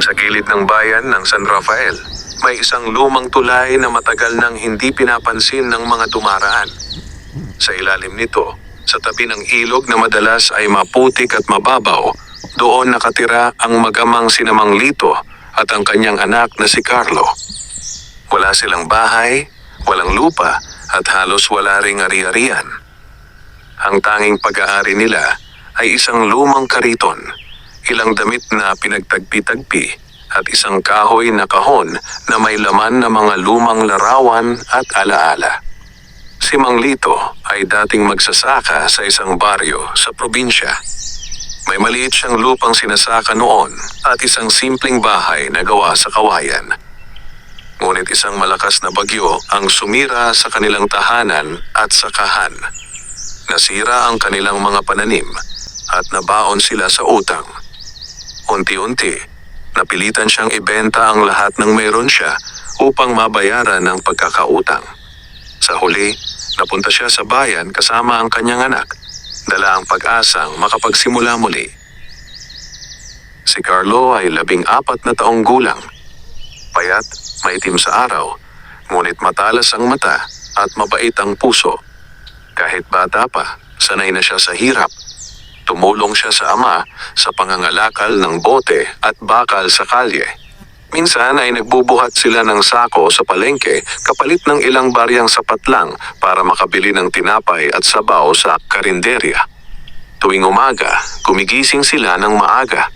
Sa gilid ng bayan ng San Rafael, may isang lumang tulay na matagal nang hindi pinapansin ng mga dumaraan. Sa ilalim nito, sa tabi ng ilog na madalas ay maputik at mababaw, doon nakatira ang magamang sina Mang Lito at ang kanyang anak na si Carlo. Wala silang bahay, walang lupa at halos wala ring ari-arian. Ang tanging pag-aari nila ay isang lumang kariton, ilang damit na pinagtagpi-tagpi at isang kahoy na kahon na may laman na mga lumang larawan at alaala. Si Mang Lito ay dating magsasaka sa isang baryo sa probinsya. May maliit siyang lupang sinasaka noon at isang simpleng bahay na gawa sa kawayan. Ngunit isang malakas na bagyo ang sumira sa kanilang tahanan at sakahan. Nasira ang kanilang mga pananim at nabaon sila sa utang. Unti-unti, napilitan siyang ibenta ang lahat ng mayroon siya upang mabayaran ang pagkakautang. Sa huli, napunta siya sa bayan kasama ang kanyang anak, dala ang pag-asang makapagsimula muli. Si Carlo ay 14 na taong gulang. Payat, maitim sa araw, ngunit matalas ang mata at mabait ang puso. Kahit bata pa, sanay na siya sa hirap. Tumulong siya sa ama sa pangangalakal ng bote at bakal sa kalye. Minsan ay nagbubuhat sila ng sako sa palengke kapalit ng ilang baryang sapat lang para makabili ng tinapay at sabaw sa karinderya. Tuwing umaga, gumigising sila ng maaga.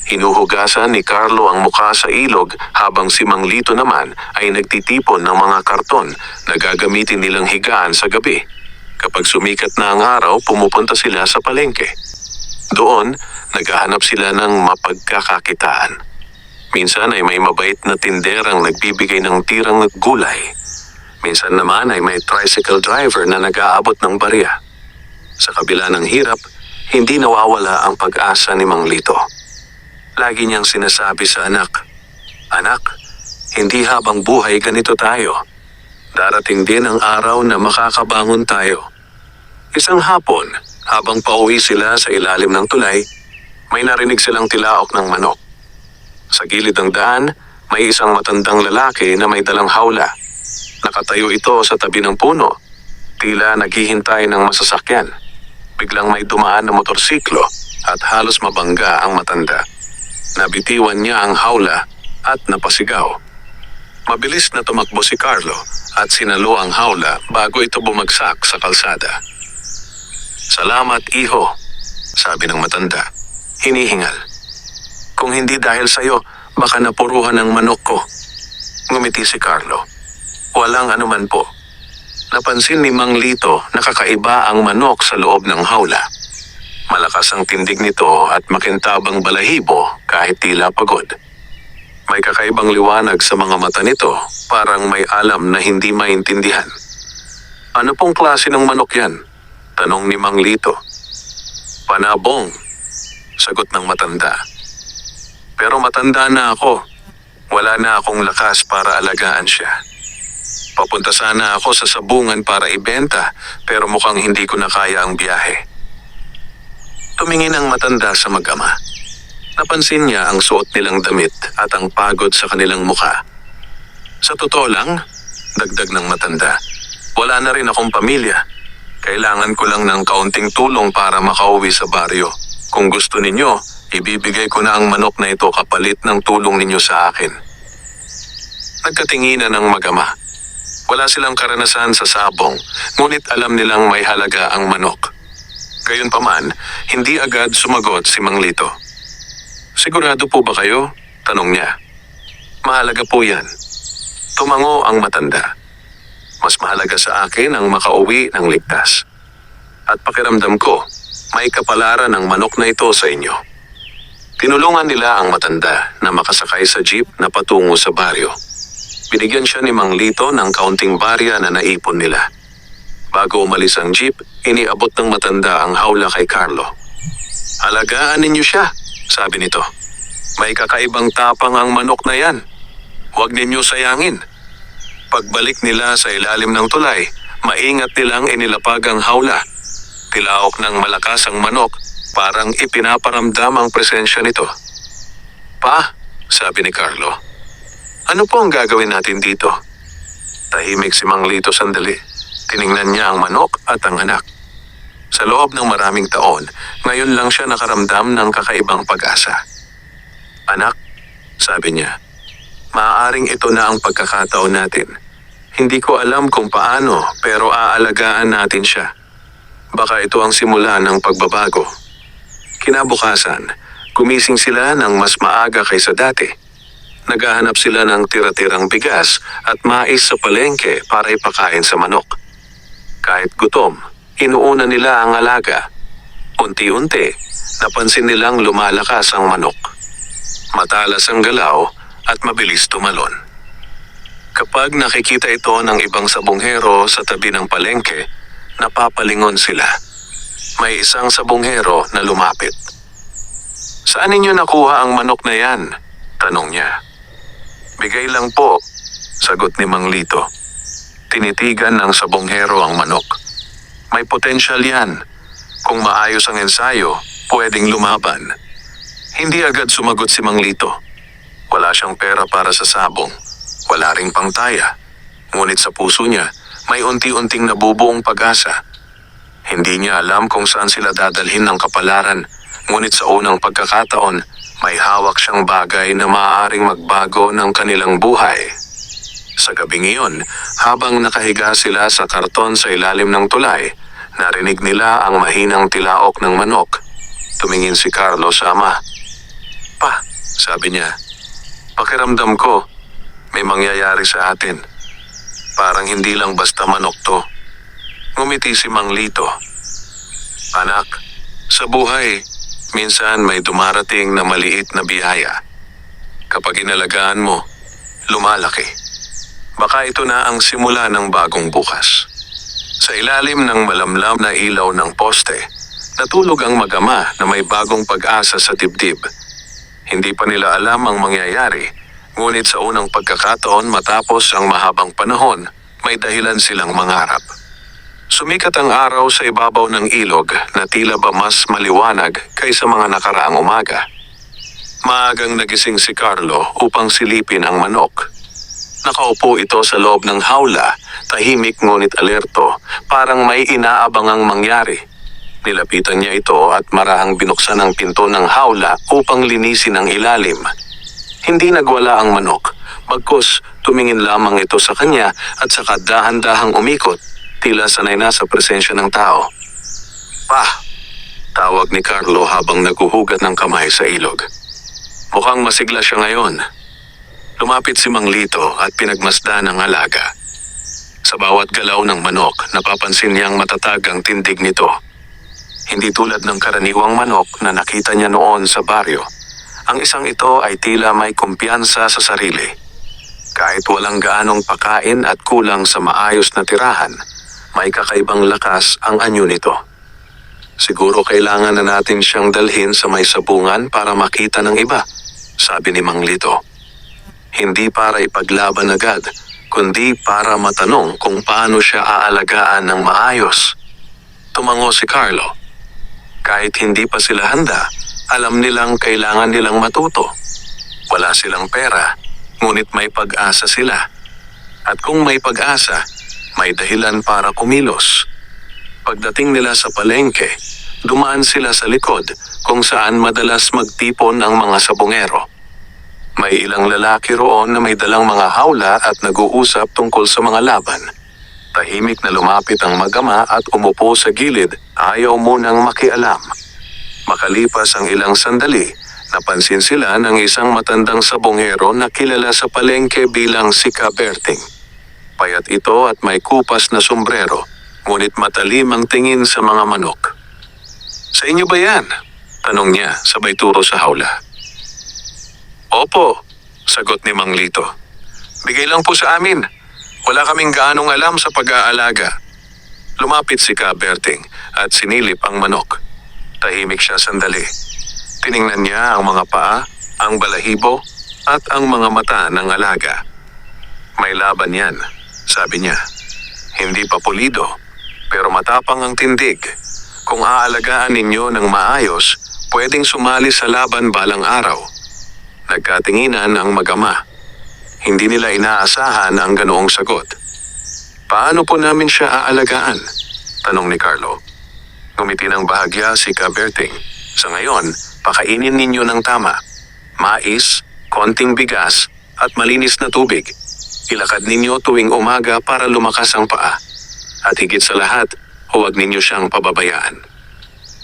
Hinuhugasan ni Carlo ang mukha sa ilog habang si Mang Lito naman ay nagtitipon ng mga karton na gagamitin nilang higaan sa gabi. Kapag sumikat na ang araw, pumupunta sila sa palengke. Doon, naghahanap sila ng mapagkakakitaan. Minsan ay may mabait na tinderang nagbibigay ng tirang gulay. Minsan naman ay may tricycle driver na nag-aabot ng barya. Sa kabila ng hirap, hindi nawawala ang pag-asa ni Mang Lito. Lagi niyang sinasabi sa anak, "Anak, hindi habang buhay ganito tayo. Darating din ang araw na makakabangon tayo." Isang hapon, habang pauwi sila sa ilalim ng tulay, may narinig silang tilaok ng manok. Sa gilid ng daan, may isang matandang lalaki na may dalang hawla. Nakatayo ito sa tabi ng puno, tila naghihintay ng masasakyan. Biglang may dumaan na motorsiklo at halos mabangga ang matanda. Nabitiwan niya ang hawla at napasigaw. Mabilis na tumakbo si Carlo at sinalo ang hawla bago ito bumagsak sa kalsada. "Salamat, iho," sabi ng matanda, hinihingal. "Kung hindi dahil sa'yo, baka napuruhan ang manok ko." Ngumiti si Carlo. "Walang anuman po." Napansin ni Mang Lito na kakaiba ang manok sa loob ng hawla. Malakas ang tindig nito at makintabang balahibo kahit tila pagod. May kakaibang liwanag sa mga mata nito, parang may alam na hindi maintindihan. "Ano pong klase ng manok yan?" tanong ni Mang Lito. "Panabong," sagot ng matanda. "Pero matanda na ako. Wala na akong lakas para alagaan siya. Papunta sana ako sa sabungan para ibenta, pero mukhang hindi ko na kaya ang biyahe." Tumingin ang matanda sa mag-ama. Napansin niya ang suot nilang damit at ang pagod sa kanilang mukha. "Sa totoo lang," dagdag ng matanda, "wala na rin akong pamilya. Kailangan ko lang ng kaunting tulong para makauwi sa baryo. Kung gusto ninyo, ibibigay ko na ang manok na ito kapalit ng tulong ninyo sa akin." Nagkatinginan ng mag-ama. Wala silang karanasan sa sabong, ngunit alam nilang may halaga ang manok. Gayunpaman, hindi agad sumagot si Mang Lito. "Sigurado po ba kayo?" tanong niya. "Mahalaga po yan." Tumango ang matanda. "Mas mahalaga sa akin ang makauwi ng ligtas. At pakiramdam ko, may kapalaran ng manok na ito sa inyo." Tinulungan nila ang matanda na makasakay sa jeep na patungo sa baryo. Binigyan siya ni Mang Lito ng kaunting barya na naipon nila. Bago umalis ang jeep, iniabot ng matanda ang hawla kay Carlo. "Alagaan ninyo siya," sabi nito. "May kakaibang tapang ang manok na yan. Huwag ninyo sayangin." Pagbalik nila sa ilalim ng tulay, maingat nilang inilapag ang hawla. Tilaok ng malakas ang manok, parang ipinaparamdam ang presensya nito. "Pa," sabi ni Carlo. Ano po ang gagawin natin dito? Tahimik si Mang Lito sandali. Tiningnan niya ang manok at ang anak. Sa loob ng maraming taon, ngayon lang siya nakaramdam ng kakaibang pag-asa. Anak, sabi niya, maaaring ito na ang pagkakataon natin. Hindi ko alam kung paano, pero aalagaan natin siya. Baka ito ang simula ng pagbabago. Kinabukasan, gumising sila ng mas maaga kaysa dati. Naghahanap sila ng tira-tirang bigas at mais sa palengke para ipakain sa manok. Kahit gutom, inuuna nila ang alaga. Unti-unti, napansin nilang lumalakas ang manok. Matalas ang galaw at mabilis tumalon. Kapag nakikita ito ng ibang sabonghero sa tabi ng palengke, napapalingon sila. May isang sabonghero na lumapit. Saan ninyo nakuha ang manok na yan? Tanong niya. Bigay lang po, sagot ni Mang Lito. Tinitigan ng sabonghero ang manok. May potensyal yan. Kung maayos ang ensayo, pwedeng lumaban. Hindi agad sumagot si Mang Lito. Wala siyang pera para sa sabong. Wala ring pangtaya. Ngunit sa puso niya, may unti-unting nabubuong pag-asa. Hindi niya alam kung saan sila dadalhin ng kapalaran. Ngunit sa unang pagkakataon, may hawak siyang bagay na maaaring magbago ng kanilang buhay. Sa gabing iyon, habang nakahiga sila sa karton sa ilalim ng tulay, narinig nila ang mahinang tilaok ng manok. Tumingin si Carlo sa ama. Pa, sabi niya, pakiramdam ko, may mangyayari sa atin. Parang hindi lang basta manok to. Ngumiti si Mang Lito. Anak, sa buhay, minsan may dumarating na maliit na biyaya. Kapag inalagaan mo, lumalaki. Baka ito na ang simula ng bagong bukas. Sa ilalim ng malamlam na ilaw ng poste, natulog ang mag-ama na may bagong pag-asa sa dibdib. Hindi pa nila alam ang mangyayari, ngunit sa unang pagkakataon matapos ang mahabang panahon, may dahilan silang mangarap. Sumikat ang araw sa ibabaw ng ilog na tila ba mas maliwanag kaysa mga nakaraang umaga. Maagang nagising si Carlo upang silipin ang manok. Nakaupo ito sa loob ng hawla, tahimik ngunit alerto, parang may inaabangang mangyari. Nilapitan niya ito at marahang binuksan ang pinto ng hawla upang linisin ang ilalim. Hindi nagwala ang manok, bagkus tumingin lamang ito sa kanya at saka dahan-dahang umikot, tila sanay na sa presensya ng tao. Pa! Tawag ni Carlo habang naguhugat ng kamay sa ilog. Mukhang masigla siya ngayon. Lumapit si Mang Lito at pinagmasdan ang alaga. Sa bawat galaw ng manok, napapansin niyang matatag ang tindig nito. Hindi tulad ng karaniwang manok na nakita niya noon sa baryo. Ang isang ito ay tila may kumpiyansa sa sarili. Kahit walang gaanong pakain at kulang sa maayos na tirahan, may kakaibang lakas ang anyo nito. Siguro kailangan na natin siyang dalhin sa may sabungan para makita ng iba, sabi ni Mang Lito. Hindi para ipaglaban agad, kundi para matanong kung paano siya aalagaan ng maayos. Tumango si Carlo. Kahit hindi pa sila handa, alam nilang kailangan nilang matuto. Wala silang pera, ngunit may pag-asa sila. At kung may pag-asa, may dahilan para kumilos. Pagdating nila sa palengke, dumaan sila sa likod kung saan madalas magtipon ang mga sabongero. May ilang lalaki roon na may dalang mga hawla at nag-uusap tungkol sa mga laban. Tahimik na lumapit ang mag-ama at umupo sa gilid, ayaw munang makialam. Makalipas ang ilang sandali, napansin sila ng isang matandang sabonghero na kilala sa palengke bilang si Berting. Payat ito at may kupas na sombrero, ngunit matalim ang tingin sa mga manok. Sa inyo ba yan? Tanong niya sabay turo sa hawla. Opo, sagot ni Mang Lito. Bigay lang po sa amin. Wala kaming gaanong alam sa pag-aalaga. Lumapit si Berting at sinilip ang manok. Tahimik siya sandali. Tiningnan niya ang mga paa, ang balahibo, at ang mga mata ng alaga. May laban yan, sabi niya. Hindi pa pulido, pero matapang ang tindig. Kung aalagaan ninyo ng maayos, pwedeng sumali sa laban balang araw. Nagkatinginan ang mag-ama. Hindi nila inaasahan ang ganoong sagot. Paano po namin siya aalagaan? Tanong ni Carlo. Ngumiti ng bahagya si Kaberting. Sa ngayon, pakainin ninyo ng tama. Mais, konting bigas, at malinis na tubig. Ilakad ninyo tuwing umaga para lumakas ang paa. At higit sa lahat, huwag ninyo siyang pababayaan.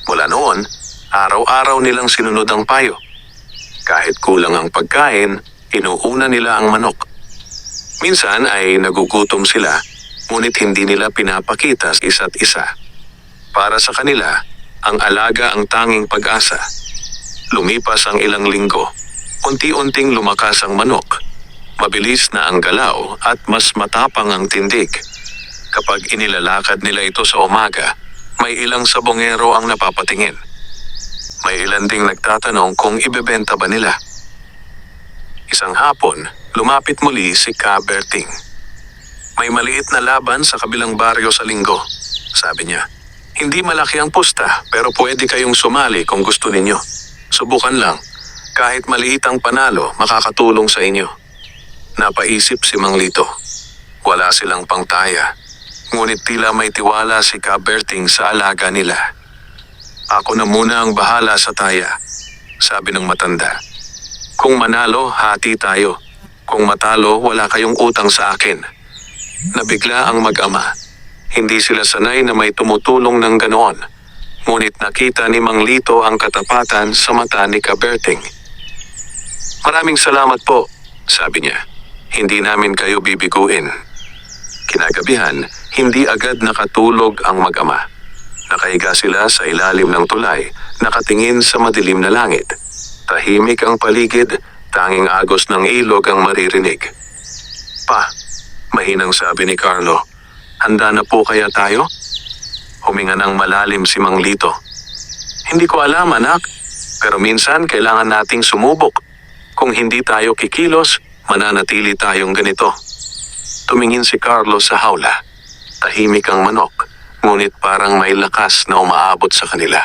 Mula noon, araw-araw nilang sinunod ang payo. Kahit kulang ang pagkain, inuuna nila ang manok. Minsan ay nagugutom sila, ngunit hindi nila pinapakita sa isa't isa. Para sa kanila, ang alaga ang tanging pag-asa. Lumipas ang ilang linggo, unti-unting lumakas ang manok. Mabilis na ang galaw at mas matapang ang tindig. Kapag inilalakad nila ito sa umaga, may ilang sabongero ang napapatingin. May ilan ding nagtatanong kung ibebenta ba nila. Isang hapon, lumapit muli si Kaberting. May maliit na laban sa kabilang baryo sa linggo, sabi niya. Hindi malaki ang pusta, pero pwede kayong sumali kung gusto ninyo. Subukan lang. Kahit maliit ang panalo, makakatulong sa inyo. Napaisip si Mang Lito. Wala silang pangtaya. Ngunit tila may tiwala si Kaberting sa alaga nila. Ako na muna ang bahala sa taya, sabi ng matanda. Kung manalo, hati tayo. Kung matalo, wala kayong utang sa akin. Nabigla ang mag-ama. Hindi sila sanay na may tumutulong ng ganoon. Ngunit nakita ni Mang Lito ang katapatan sa mata ni Kaberting. Maraming salamat po, sabi niya. Hindi namin kayo bibiguin. Kinagabihan, hindi agad nakatulog ang mag-ama. Nakahiga sila sa ilalim ng tulay, nakatingin sa madilim na langit. Tahimik ang paligid, tanging agos ng ilog ang maririnig. Pa, mahinang sabi ni Carlo, handa na po kaya tayo? Huminga ng malalim si Mang Lito. Hindi ko alam, anak, pero minsan kailangan nating sumubok. Kung hindi tayo kikilos, mananatili tayong ganito. Tumingin si Carlo sa hawla. Tahimik ang manok, ngunit parang may lakas na umaabot sa kanila.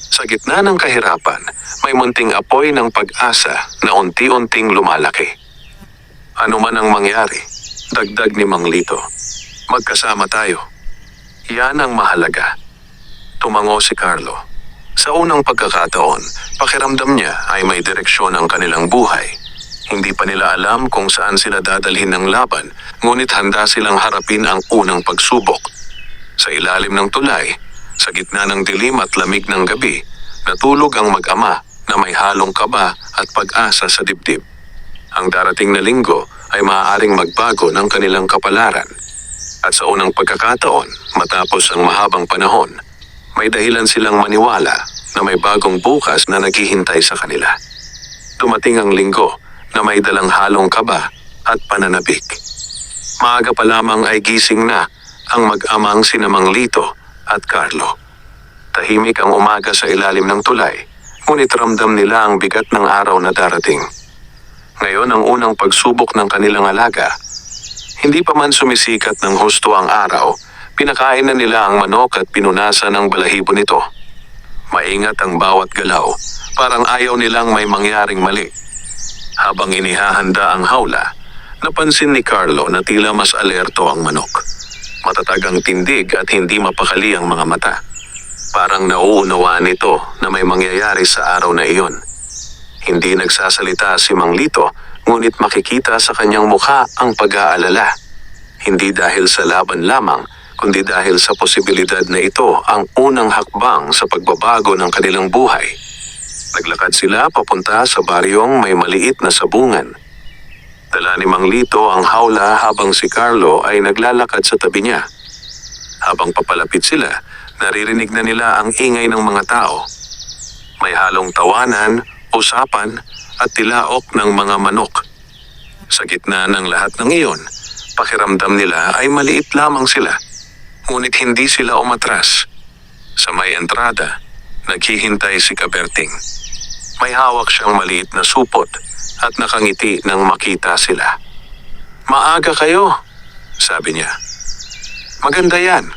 Sa gitna ng kahirapan, may munting apoy ng pag-asa na unti-unting lumalaki. Ano man ang mangyari, dagdag ni Mang Lito, magkasama tayo. Yan ang mahalaga. Tumango si Carlo. Sa unang pagkakataon, pakiramdam niya ay may direksyon ang kanilang buhay. Hindi pa nila alam kung saan sila dadalhin ng laban, ngunit handa silang harapin ang unang pagsubok. Sa ilalim ng tulay, sa gitna ng dilim at lamig ng gabi, natulog ang mag-ama na may halong kaba at pag-asa sa dibdib. Ang darating na linggo ay maaaring magbago ng kanilang kapalaran. At sa unang pagkakataon, matapos ang mahabang panahon, may dahilan silang maniwala na may bagong bukas na naghihintay sa kanila. Dumating ang linggo na may dalang halong kaba at pananabik. Maaga pa lamang ay gising na ang mag-amang sina Mang Lito at Carlo. Tahimik ang umaga sa ilalim ng tulay, ngunit ramdam nila ang bigat ng araw na darating. Ngayon ang unang pagsubok ng kanilang alaga. Hindi pa man sumisikat ng husto ang araw, pinakain na nila ang manok at pinunasan ng balahibo nito. Maingat ang bawat galaw, parang ayaw nilang may mangyaring mali. Habang inihahanda ang hawla, napansin ni Carlo na tila mas alerto ang manok. Matatag ang tindig at hindi mapakali ang mga mata. Parang nauunawaan nito na may mangyayari sa araw na iyon. Hindi nagsasalita si Mang Lito, ngunit makikita sa kanyang mukha ang pag-aalala. Hindi dahil sa laban lamang, kundi dahil sa posibilidad na ito ang unang hakbang sa pagbabago ng kanilang buhay. Naglakad sila papunta sa baryong may maliit na sabungan. Dala ni Mang Lito ang hawla habang si Carlo ay naglalakad sa tabi niya. Habang papalapit sila, naririnig na nila ang ingay ng mga tao. May halong tawanan, usapan at tilaok ng mga manok. Sa gitna ng lahat ng iyon, pakiramdam nila ay maliit lamang sila. Ngunit hindi sila umatras. Sa may entrada, naghihintay si Kaberting. May hawak siyang maliit na supot at nakangiti nang makita sila. Maaga kayo, sabi niya. Maganda yan.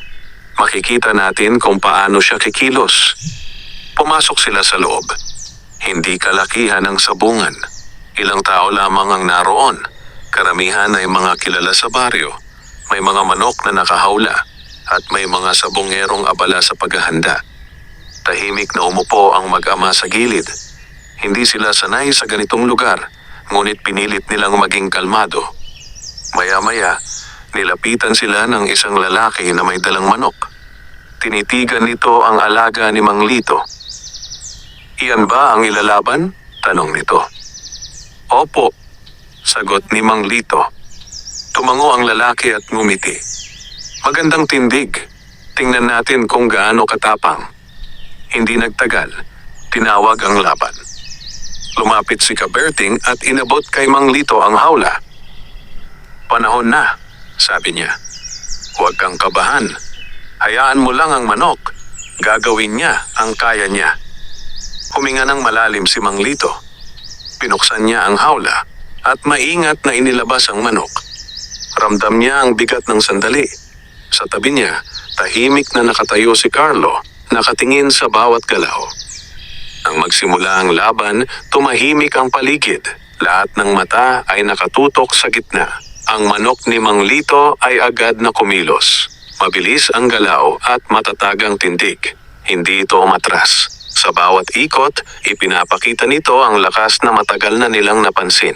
Makikita natin kung paano siya kikilos. Pumasok sila sa loob. Hindi kalakihan ang sabungan. Ilang tao lamang ang naroon. Karamihan ay mga kilala sa baryo. May mga manok na nakahawla at may mga sabongerong abala sa paghahanda. Tahimik na umupo ang mag-ama sa gilid. Hindi sila sanay sa ganitong lugar, ngunit pinilit nilang maging kalmado. Maya-maya, nilapitan sila ng isang lalaki na may dalang manok. Tinitigan nito ang alaga ni Mang Lito. "Iyan ba ang ilalaban?" tanong nito. "Opo," sagot ni Mang Lito. Tumango ang lalaki at ngumiti. "Magandang tindig. Tingnan natin kung gaano katapang." Hindi nagtagal, tinawag ang laban. Lumapit si Kaberting at inabot kay Mang Lito ang hawla. "Panahon na," sabi niya. "Huwag kang kabahan. Hayaan mo lang ang manok. Gagawin niya ang kaya niya." Huminga ng malalim si Mang Lito. Pinuksan niya ang hawla at maingat na inilabas ang manok. Ramdam niya ang bigat ng sandali. Sa tabi niya, tahimik na nakatayo si Carlo, nakatingin sa bawat galaw. Nang magsimula ang laban, tumahimik ang paligid. Lahat ng mata ay nakatutok sa gitna. Ang manok ni Mang Lito ay agad na kumilos. Mabilis ang galaw at matatag ang tindig. Hindi ito umatras. Sa bawat ikot, ipinapakita nito ang lakas na matagal na nilang napansin.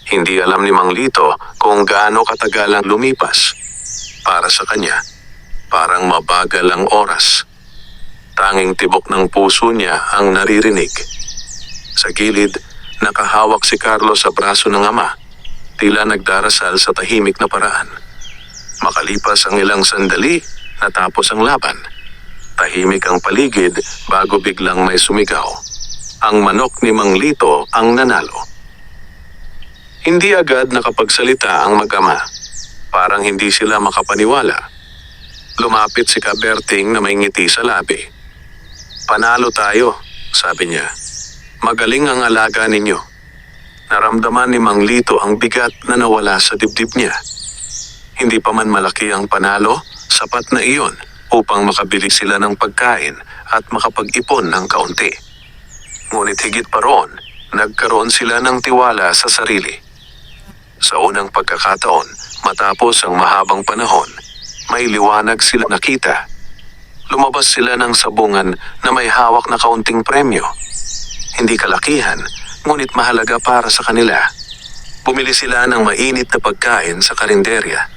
Hindi alam ni Mang Lito kung gaano katagal ang lumipas. Para sa kanya, parang mabagal ang oras. Tanging tibok ng puso niya ang naririnig. Sa gilid, nakahawak si Carlo sa braso ng ama, tila nagdarasal sa tahimik na paraan. Makalipas ang ilang sandali, natapos ang laban. Tahimik ang paligid bago biglang may sumigaw. Ang manok ni Mang Lito ang nanalo. Hindi agad nakapagsalita ang mag-ama. Parang hindi sila makapaniwala. Lumapit si Kaberting na may ngiti sa labi. "Panalo tayo," sabi niya. "Magaling ang alaga ninyo." Naramdaman ni Mang Lito ang bigat na nawala sa dibdib niya. Hindi pa man malaki ang panalo, sapat na iyon upang makabili sila ng pagkain at makapag-ipon ng kaunti. Ngunit higit pa roon, nagkaroon sila ng tiwala sa sarili. Sa unang pagkakataon, matapos ang mahabang panahon, may liwanag sila nakita. Lumabas sila ng sabungan na may hawak na kaunting premyo. Hindi kalakihan, ngunit mahalaga para sa kanila. Bumili sila ng mainit na pagkain sa karinderya.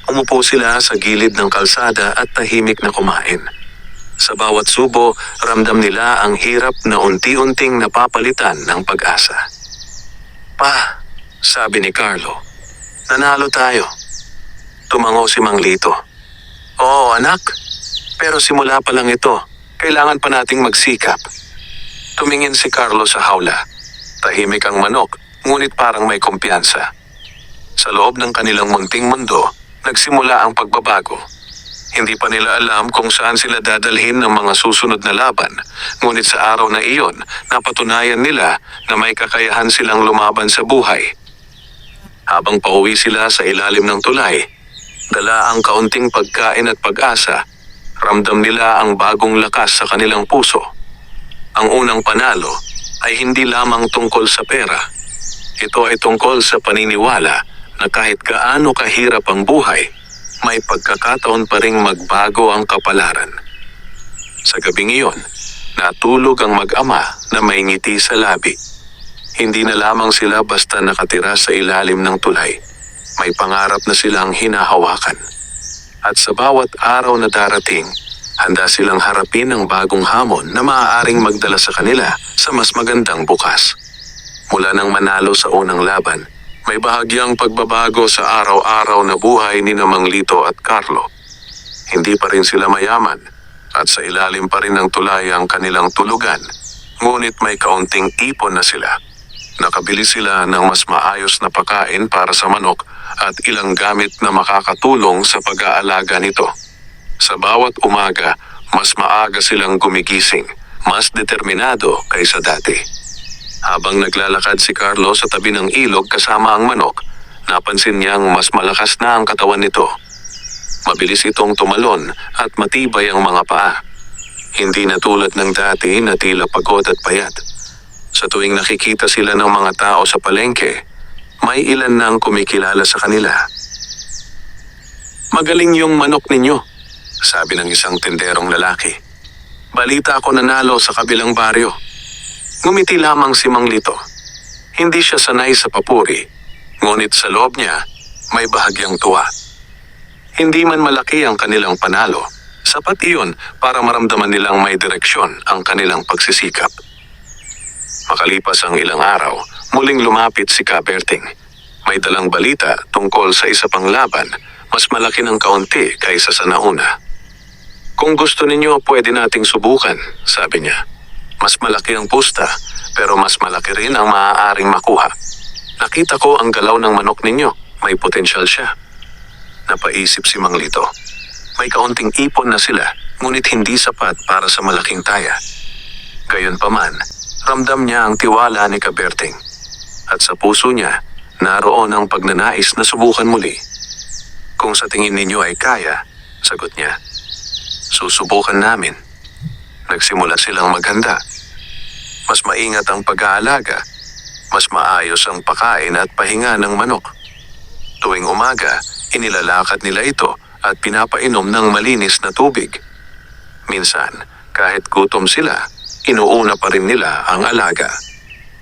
Umupo sila sa gilid ng kalsada at tahimik na kumain. Sa bawat subo, ramdam nila ang hirap na unti-unting napapalitan ng pag-asa. "Pa," sabi ni Carlo, "nanalo tayo." Tumango si Mang Lito. "Oo, anak. Pero simula pa lang ito. Kailangan pa nating magsikap." Tumingin si Carlo sa hawla. Tahimik ang manok, ngunit parang may kumpiyansa. Sa loob ng kanilang munting mundo, nagsimula ang pagbabago. Hindi pa nila alam kung saan sila dadalhin ng mga susunod na laban, ngunit sa araw na iyon, napatunayan nila na may kakayahan silang lumaban sa buhay. Habang pauwi sila sa ilalim ng tulay, dala ang kaunting pagkain at pag-asa, ramdam nila ang bagong lakas sa kanilang puso. Ang unang panalo ay hindi lamang tungkol sa pera. Ito ay tungkol sa paniniwala na kahit gaano kahirap ang buhay, may pagkakataon pa ring magbago ang kapalaran. Sa gabing iyon, natulog ang mag-ama na may ngiti sa labi. Hindi na lamang sila basta nakatira sa ilalim ng tulay. May pangarap na silang hinahawakan. At sa bawat araw na darating, handa silang harapin ang bagong hamon na maaaring magdala sa kanila sa mas magandang bukas. Mula nang manalo sa unang laban, may bahagyang pagbabago sa araw-araw na buhay ni Mang Lito at Carlo. Hindi pa rin sila mayaman at sa ilalim pa rin ng tulay ang kanilang tulugan, ngunit may kaunting ipon na sila. Nakabili sila ng mas maayos na pagkain para sa manok at ilang gamit na makakatulong sa pag-aalaga nito. Sa bawat umaga, mas maaga silang gumigising, mas determinado kaysa dati. Habang naglalakad si Carlo sa tabi ng ilog kasama ang manok, napansin niyang mas malakas na ang katawan nito. Mabilis itong tumalon at matibay ang mga paa. Hindi na tulad ng dati na tila pagod at payat. Sa tuwing nakikita sila ng mga tao sa palengke, may ilan nang kumikilala sa kanila. "Magaling yung manok ninyo," sabi ng isang tinderong lalaki. "Balita ko nanalo sa kabilang baryo." Ngumiti lamang si Mang Lito. Hindi siya sanay sa papuri, ngunit sa loob niya, may bahagyang tuwa. Hindi man malaki ang kanilang panalo, sapat iyon para maramdaman nilang may direksyon ang kanilang pagsisikap. Makalipas ang ilang araw, muling lumapit si Kaberting. May dalang balita tungkol sa isa pang laban, mas malaki ng kaunti kaysa sa nauna. "Kung gusto ninyo, pwede nating subukan," sabi niya. "Mas malaki ang pusta, pero mas malaki rin ang maaaring makuha. Nakita ko ang galaw ng manok ninyo, may potensyal siya." Napaisip si Mang Lito. May kaunting ipon na sila, ngunit hindi sapat para sa malaking taya. Gayunpaman, ramdam niya ang tiwala ni Kaberting. At sa puso niya, naroon ang pagnanais na subukan muli. "Kung sa tingin ninyo ay kaya," sagot niya, "susubukan namin." Nagsimula silang maghanda. Mas maingat ang pag-aalaga, mas maayos ang pakain at pahinga ng manok. Tuwing umaga, inilalakad nila ito at pinapainom ng malinis na tubig. Minsan, kahit gutom sila, inuuna pa rin nila ang alaga.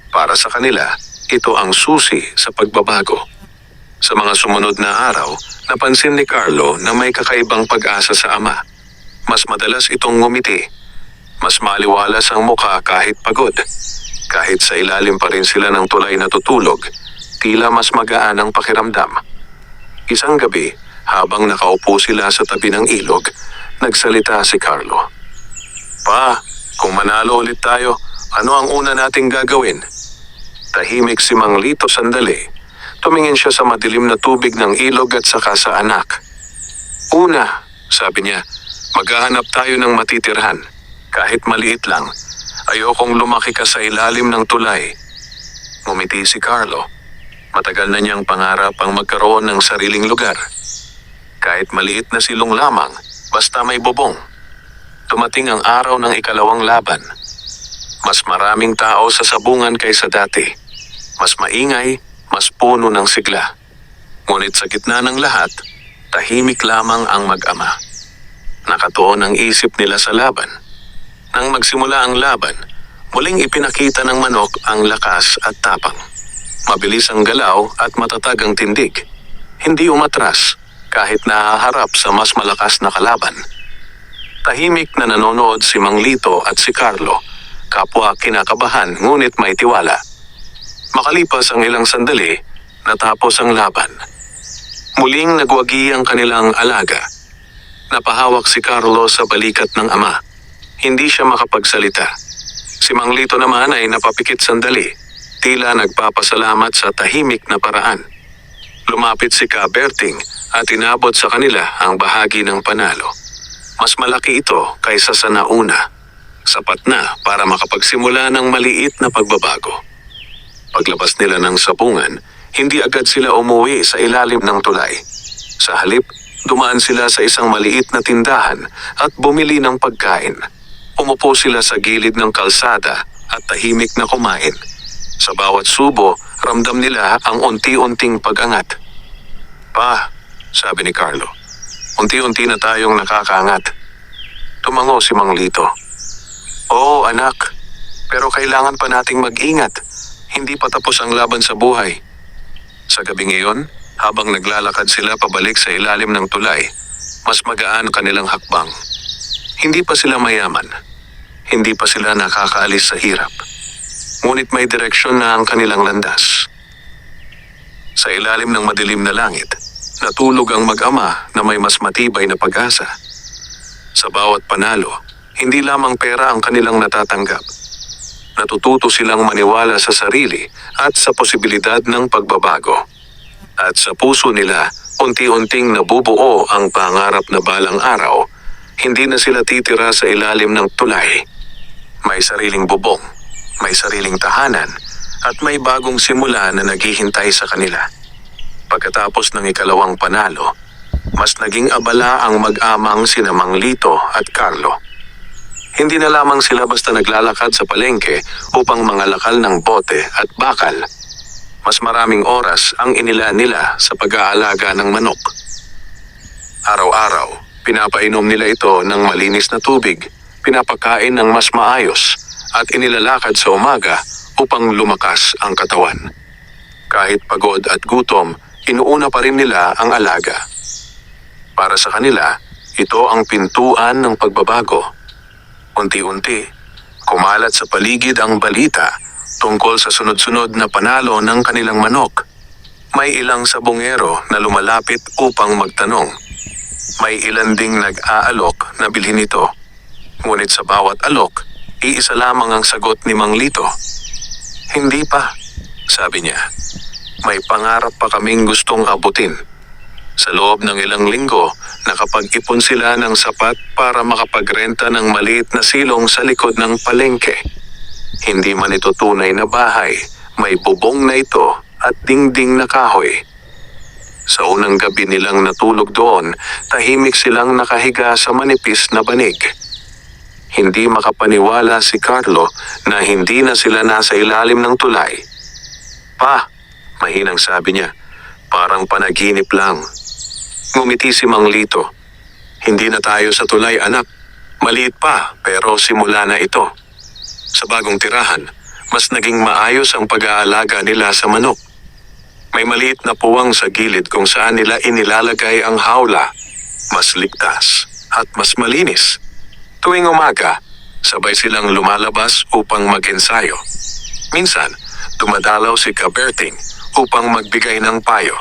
Para sa kanila, ito ang susi sa pagbabago. Sa mga sumunod na araw, napansin ni Carlo na may kakaibang pag-asa sa ama. Mas madalas itong ngumiti. Mas maliwalas ang mukha kahit pagod. Kahit sa ilalim pa rin sila ng tulay na tutulog, tila mas magaan ang pakiramdam. Isang gabi, habang nakaupo sila sa tabi ng ilog, nagsalita si Carlo. "Pa, kung manalo ulit tayo, ano ang una nating gagawin?" Tahimik si Mang Lito sandali. Tumingin siya sa madilim na tubig ng ilog at saka sa anak. "Una," sabi niya, "maghahanap tayo ng matitirhan. Kahit maliit lang. Ayokong lumaki ka sa ilalim ng tulay." Ngumiti si Carlo. Matagal na niyang pangarap ang magkaroon ng sariling lugar. Kahit maliit na silong lamang, basta may bubong. Dumating ang araw ng ikalawang laban. Mas maraming tao sa sabungan kaysa dati. Mas maingay, mas puno ng sigla. Ngunit sa gitna ng lahat, tahimik lamang ang mag-ama. Nakatuon ang isip nila sa laban. Nang magsimula ang laban, muling ipinakita ng manok ang lakas at tapang. Mabilis ang galaw at matatag ang tindig. Hindi umatras kahit nahaharap sa mas malakas na kalaban. Tahimik na nanonood si Mang Lito at si Carlo, kapwa kinakabahan ngunit may tiwala. Makalipas ang ilang sandali, natapos ang laban. Muling nagwagi ang kanilang alaga. Napahawak si Carlo sa balikat ng ama. Hindi siya makapagsalita. Si Mang Lito naman ay napapikit sandali, tila nagpapasalamat sa tahimik na paraan. Lumapit si Kaberting at inabot sa kanila ang bahagi ng panalo. Mas malaki ito kaysa sa nauna. Sapat na para makapagsimula ng maliit na pagbabago. Paglabas nila ng sabungan, hindi agad sila umuwi sa ilalim ng tulay. Sa halip, dumaan sila sa isang maliit na tindahan at bumili ng pagkain. Umupo sila sa gilid ng kalsada at tahimik na kumain. Sa bawat subo, ramdam nila ang unti-unting pag-angat. "Pa," sabi ni Carlo, "unti-unti na tayong nakakaangat." Tumango si Mang Lito. "Oo, anak, pero kailangan pa nating mag-ingat. Hindi pa tapos ang laban sa buhay." Sa gabing iyon, habang naglalakad sila pabalik sa ilalim ng tulay, mas magaan ang kanilang hakbang. Hindi pa sila mayaman. Hindi pa sila nakakaalis sa hirap. Ngunit may direksyon na ang kanilang landas. Sa ilalim ng madilim na langit, natulog ang mag-ama na may mas matibay na pag-asa. Sa bawat panalo, hindi lamang pera ang kanilang natatanggap. Natututo silang maniwala sa sarili at sa posibilidad ng pagbabago. At sa puso nila, unti-unting nabubuo ang pangarap na balang araw, hindi na sila titira sa ilalim ng tulay. May sariling bubong, may sariling tahanan, at may bagong simula na naghihintay sa kanila. Pagkatapos ng ikalawang panalo, mas naging abala ang mag-amang sina Mang Lito at Carlo. Hindi na lamang sila basta naglalakad sa palengke upang mangalakal ng bote at bakal. Mas maraming oras ang inilaan nila sa pag-aalaga ng manok. Araw-araw, pinapainom nila ito ng malinis na tubig, pinapakain ng mas maayos, at inilalakad sa umaga upang lumakas ang katawan. Kahit pagod at gutom, inuuna pa rin nila ang alaga. Para sa kanila, ito ang pintuan ng pagbabago. Unti-unti, kumalat sa paligid ang balita tungkol sa sunod-sunod na panalo ng kanilang manok. May ilang sabongero na lumalapit upang magtanong. May ilan ding nag-aalok na bilhin ito. Ngunit sa bawat alok, iisa lamang ang sagot ni Mang Lito. Hindi pa, sabi niya. May pangarap pa kaming gustong abutin. Sa loob ng ilang linggo, nakapag-ipon sila ng sapat para makapagrenta ng maliit na silong sa likod ng palengke. Hindi man ito tunay na bahay, may bubong na ito at dingding na kahoy. Sa unang gabi nilang natulog doon, tahimik silang nakahiga sa manipis na banig. Hindi makapaniwala si Carlo na hindi na sila nasa ilalim ng tulay. Pa, mahinang sabi niya, parang panaginip lang. Ngumiti si Mang Lito. Hindi na tayo sa tulay, anak. Maliit pa, pero simula na ito. Sa bagong tirahan, mas naging maayos ang pag-aalaga nila sa manok. May maliit na puwang sa gilid kung saan nila inilalagay ang hawla. Mas ligtas at mas malinis. Tuwing umaga, sabay silang lumalabas upang mag-ensayo. Minsan, dumadalaw si Kaberting upang magbigay ng payo.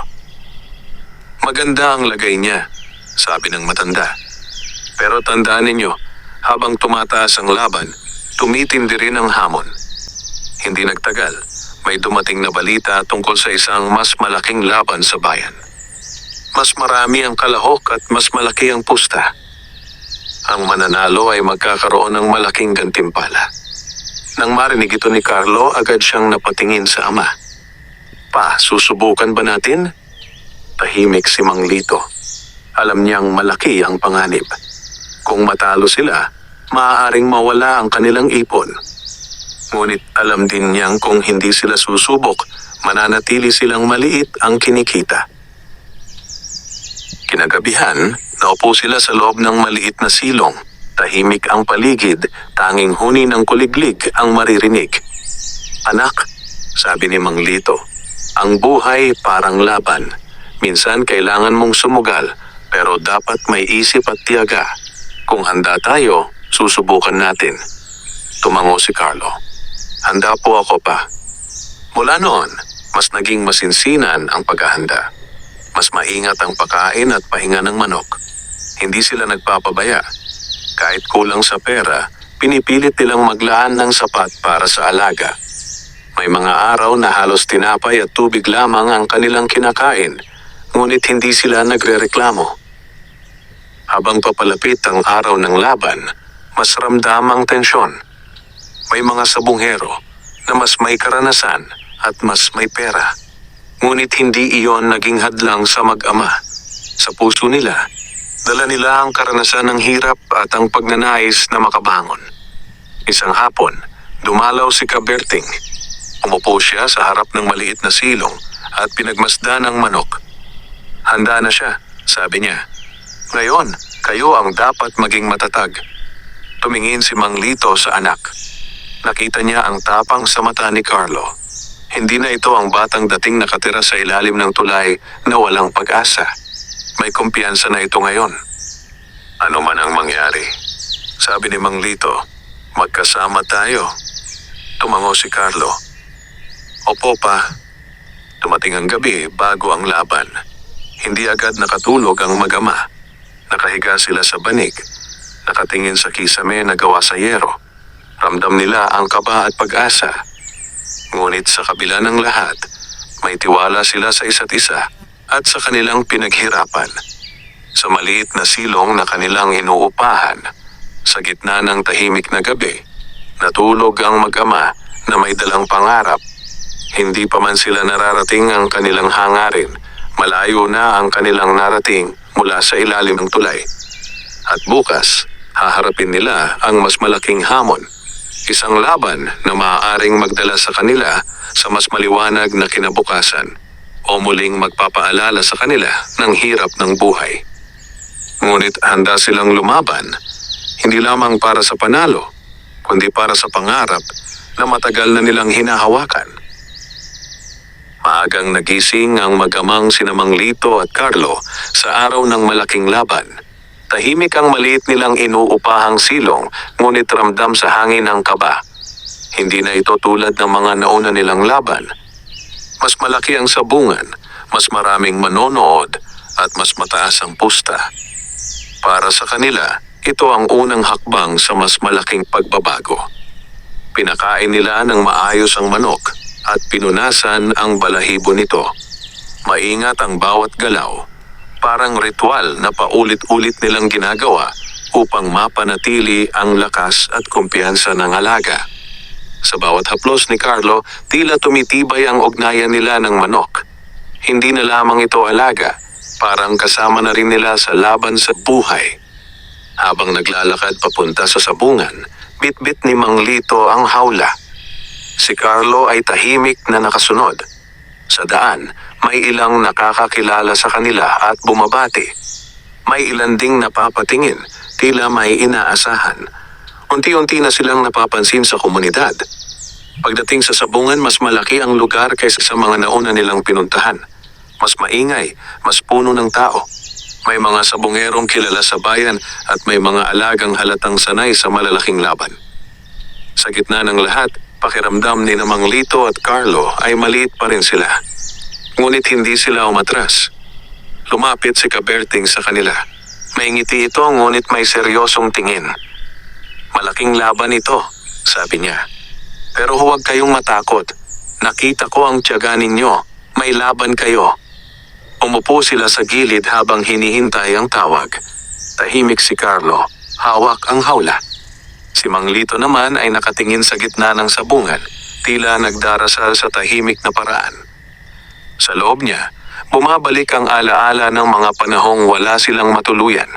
Maganda ang lagay niya, sabi ng matanda. Pero tandaan ninyo, habang tumataas ang laban, tumitindi rin ang hamon. Hindi nagtagal, may dumating na balita tungkol sa isang mas malaking laban sa bayan. Mas marami ang kalahok at mas malaki ang pusta. Ang mananalo ay magkakaroon ng malaking gantimpala. Nang marinig ito ni Carlo, agad siyang napatingin sa ama. Pa, susubukan ba natin? Tahimik si Mang Lito. Alam niyang malaki ang panganib. Kung matalo sila, maaaring mawala ang kanilang ipon. Ngunit alam din niyang kung hindi sila susubok, mananatili silang maliit ang kinikita. Kinagabihan, naupo sila sa loob ng maliit na silong. Tahimik ang paligid, tanging huni ng kuliglig ang maririnig. Anak, sabi ni Mang Lito, ang buhay parang laban. Minsan kailangan mong sumugal, pero dapat may isip at tiyaga. Kung handa tayo, susubukan natin. Tumango si Carlo. Handa po ako pa. Mula noon, mas naging masinsinan ang paghahanda. Mas maingat ang pagkain at pahinga ng manok. Hindi sila nagpapabaya. Kahit kulang sa pera, pinipilit nilang maglaan ng sapat para sa alaga. May mga araw na halos tinapay at tubig lamang ang kanilang kinakain, ngunit hindi sila nagrereklamo. Habang papalapit ang araw ng laban, mas ramdam ang tensyon. May mga sabunghero na mas may karanasan at mas may pera. Ngunit hindi iyon naging hadlang sa mag-ama. Sa puso nila, dala nila ang karanasan ng hirap at ang pagnanais na makabangon. Isang hapon, dumalaw si Kaberting. Umupo siya sa harap ng maliit na silong at pinagmasdan ang manok. Handa na siya, sabi niya. Ngayon, kayo ang dapat maging matatag. Tumingin si Mang Lito sa anak. Nakita niya ang tapang sa mata ni Carlo. Hindi na ito ang batang dating nakatira sa ilalim ng tulay na walang pag-asa. May kumpiyansa na ito ngayon. Ano man ang mangyari, sabi ni Mang Lito, magkasama tayo. Tumango si Carlo. Opo pa. Dumating ang gabi bago ang laban. Hindi agad nakatulog ang mag-ama. Nakahiga sila sa banig. Nakatingin sa kisame na gawa sa yero. Ramdam nila ang kaba at pag-asa. Ngunit sa kabila ng lahat, may tiwala sila sa isa't isa at sa kanilang pinaghirapan. Sa maliit na silong na kanilang inuupahan, sa gitna ng tahimik na gabi, natulog ang mag-ama na may dalang pangarap. Hindi pa man sila nararating ang kanilang hangarin, malayo na ang kanilang narating mula sa ilalim ng tulay. At bukas, Haharapin nila ang mas malaking hamon. Isang laban na maaaring magdala sa kanila sa mas maliwanag na kinabukasan o muling magpapaalala sa kanila ng hirap ng buhay. Ngunit handa silang lumaban, hindi lamang para sa panalo, kundi para sa pangarap na matagal na nilang hinahawakan. Maagang nagising ang mag-amang sina Mang Lito at Carlo sa araw ng malaking laban. Tahimik ang maliit nilang inuupahang silong, ngunit ramdam sa hangin ang kaba. Hindi na ito tulad ng mga nauna nilang laban. Mas malaki ang sabungan, mas maraming manonood, at mas mataas ang pusta. Para sa kanila, ito ang unang hakbang sa mas malaking pagbabago. Pinakain nila ng maayos ang manok at pinunasan ang balahibo nito. Maingat ang bawat galaw. Parang ritual na paulit-ulit nilang ginagawa upang mapanatili ang lakas at kumpiyansa ng alaga. Sa bawat haplos ni Carlo, tila tumitibay ang ugnayan nila ng manok. Hindi na lamang ito alaga, parang kasama na rin nila sa laban sa buhay. Habang naglalakad papunta sa sabungan, bitbit ni Mang Lito ang hawla. Si Carlo ay tahimik na nakasunod. Sa daan, may ilang nakakakilala sa kanila at bumabati. May ilan ding napapatingin, tila may inaasahan. Unti-unti na silang napapansin sa komunidad. Pagdating sa sabungan, mas malaki ang lugar kaysa sa mga nauna nilang pinuntahan. Mas maingay, mas puno ng tao. May mga sabungerong kilala sa bayan at may mga alagang halatang sanay sa malalaking laban. Sa gitna ng lahat, pakiramdam ni Mang Lito at Carlo ay maliit pa rin sila. Ngunit hindi sila umatras. Lumapit si Kaberting sa kanila. May ngiti ito ngunit may seryosong tingin. "Malaking laban ito," sabi niya. "Pero huwag kayong matakot. Nakita ko ang tiyaga ninyo. May laban kayo." Umupo sila sa gilid habang hinihintay ang tawag. Tahimik si Carlo, hawak ang hawla. Si Mang Lito naman ay nakatingin sa gitna ng sabungan, tila nagdarasal sa tahimik na paraan. Sa loob niya, bumabalik ang alaala ng mga panahong wala silang matuluyan.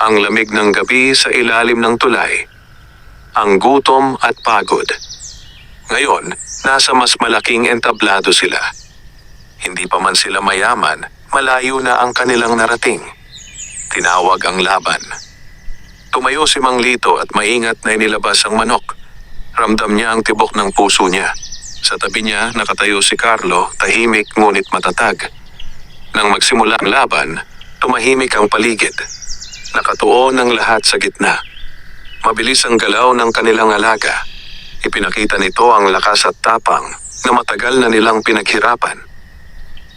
Ang lamig ng gabi sa ilalim ng tulay. Ang gutom at pagod. Ngayon, nasa mas malaking entablado sila. Hindi pa man sila mayaman, malayo na ang kanilang narating. Tinawag ang laban. Tumayo si Mang Lito at maingat na inilabas ang manok. Ramdam niya ang tibok ng puso niya. Sa tabi niya nakatayo si Carlo, tahimik ngunit matatag. Nang magsimula ang laban, tumahimik ang paligid. Nakatuon ang lahat sa gitna. Mabilis ang galaw ng kanilang alaga. Ipinakita nito ang lakas at tapang na matagal na nilang pinaghirapan.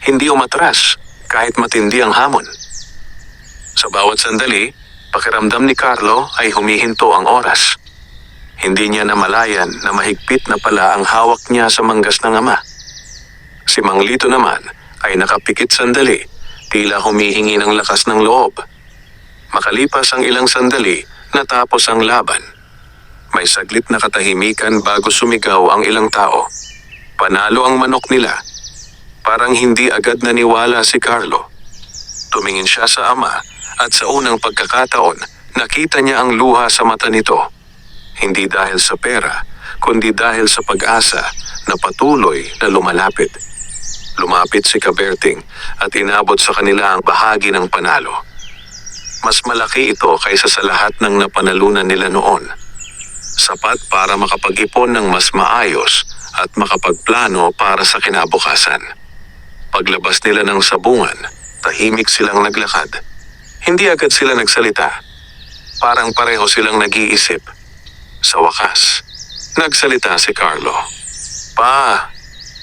Hindi umatras kahit matindi ang hamon. Sa bawat sandali, pakiramdam ni Carlo ay humihinto ang oras. Hindi niya namalayan na mahigpit na pala ang hawak niya sa manggas ng ama. Si Mang Lito naman ay nakapikit sandali, tila humihingi ng lakas ng loob. Makalipas ang ilang sandali, natapos ang laban. May saglit na katahimikan bago sumigaw ang ilang tao. Panalo ang manok nila. Parang hindi agad naniwala si Carlo. Tumingin siya sa ama at sa unang pagkakataon, nakita niya ang luha sa mata nito. Hindi dahil sa pera, kundi dahil sa pag-asa na patuloy na lumalapit. Lumapit si Kaberting at inabot sa kanila ang bahagi ng panalo. Mas malaki ito kaysa sa lahat ng napanalunan nila noon. Sapat para makapag-ipon ng mas maayos at makapagplano para sa kinabukasan. Paglabas nila ng sabungan, tahimik silang naglakad. Hindi agad sila nagsalita. Parang pareho silang nag-iisip. Sa wakas, nagsalita si Carlo. "Pa,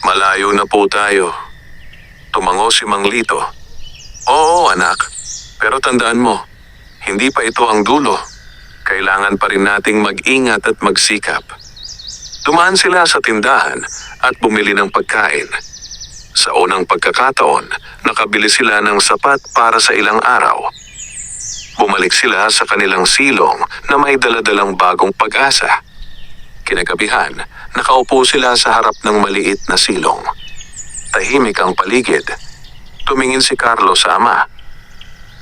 malayo na po tayo." Tumango si Mang Lito. "Oo, anak. Pero tandaan mo, hindi pa ito ang dulo. Kailangan pa rin nating mag-ingat at magsikap." Dumaan sila sa tindahan at bumili ng pagkain. Sa unang pagkakataon, nakabili sila ng sapat para sa ilang araw. Bumalik sila sa kanilang silong na may daladalang bagong pag-asa. Kinagabihan, nakaupo sila sa harap ng maliit na silong. Tahimik ang paligid. Tumingin si Carlo sa ama.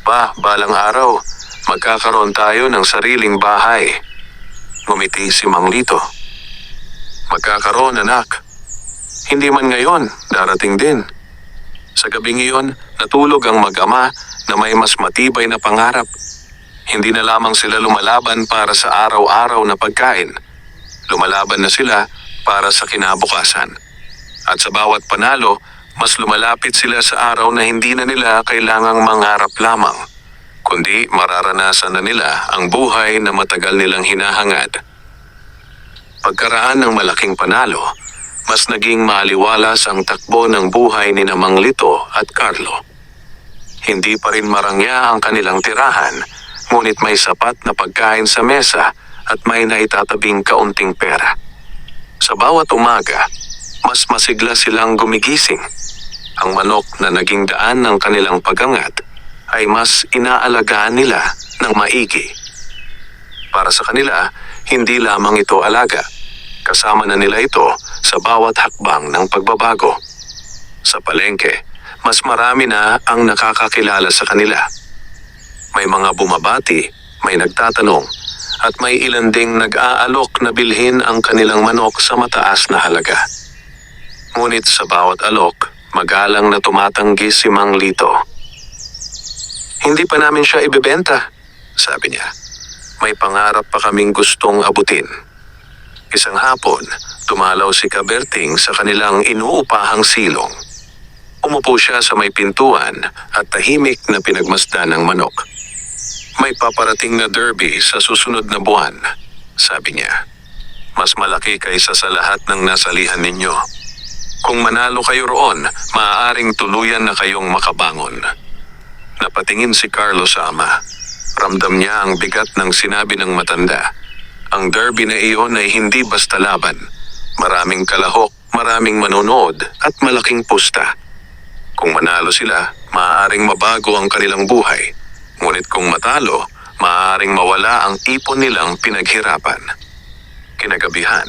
"Pa, balang araw, Magkakaroon tayo ng sariling bahay. Ngumiti si Mang Lito. Magkakaroon, anak. Hindi man ngayon, darating din. Sa gabing iyon, natulog ang mag-ama na may mas matibay na pangarap. Hindi na lamang sila lumalaban para sa araw-araw na pagkain. Lumalaban na sila para sa kinabukasan. At sa bawat panalo, mas lumalapit sila sa araw na hindi na nila kailangang mangarap lamang, kundi mararanasan na nila ang buhay na matagal nilang hinahangad. Pagkaraan ng malaking panalo, mas naging maaliwalas ang takbo ng buhay ni Mang Lito at Carlo. Hindi pa rin marangya ang kanilang tirahan, ngunit may sapat na pagkain sa mesa at may naitatabing kaunting pera. Sa bawat umaga, mas masigla silang gumigising. Ang manok na naging daan ng kanilang pagangat ay mas inaalagaan nila ng maigi. Para sa kanila, hindi lamang ito alaga. Kasama na nila ito sa bawat hakbang ng pagbabago. Sa palengke, mas marami na ang nakakakilala sa kanila. May mga bumabati, may nagtatanong, at may ilan ding nag-aalok na bilhin ang kanilang manok sa mataas na halaga. Ngunit sa bawat alok, magalang na tumatanggi si Mang Lito. Hindi pa namin siya ibebenta, sabi niya. May pangarap pa kaming gustong abutin. Isang hapon, tumalaw si Kaberting sa kanilang inuupahang silong. Umupo siya sa may pintuan at tahimik na pinagmasdan ng manok. May paparating na derby sa susunod na buwan, sabi niya. Mas malaki kaysa sa lahat ng nasalihan ninyo. Kung manalo kayo roon, maaaring tuluyan na kayong makabangon. Napatingin si Carlo sa ama. Ramdam niya ang bigat ng sinabi ng matanda. Ang derby na iyon ay hindi basta laban. Maraming kalahok, maraming manonood at malaking pusta. Kung manalo sila, maaaring mabago ang kanilang buhay. Ngunit kung matalo, maaaring mawala ang ipon nilang pinaghirapan. Kinagabihan,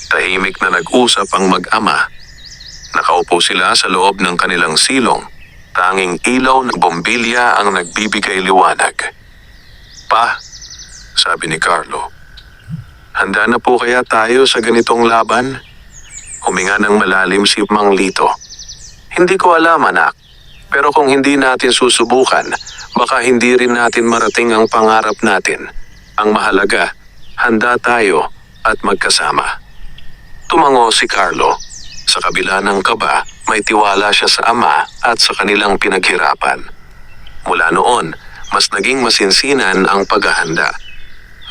tahimik na nag-usap ang mag-ama. Nakaupo sila sa loob ng kanilang silong. Tanging ilaw ng bombilya ang nagbibigay liwanag. Pa, sabi ni Carlo, handa na po kaya tayo sa ganitong laban? Huminga ng malalim si Mang Lito. Hindi ko alam, anak. Pero kung hindi natin susubukan, baka hindi rin natin marating ang pangarap natin. Ang mahalaga, handa tayo at magkasama. Tumango si Carlo. Sa kabila ng kaba, may tiwala siya sa ama at sa kanilang pinaghirapan. Mula noon, mas naging masinsinan ang paghahanda.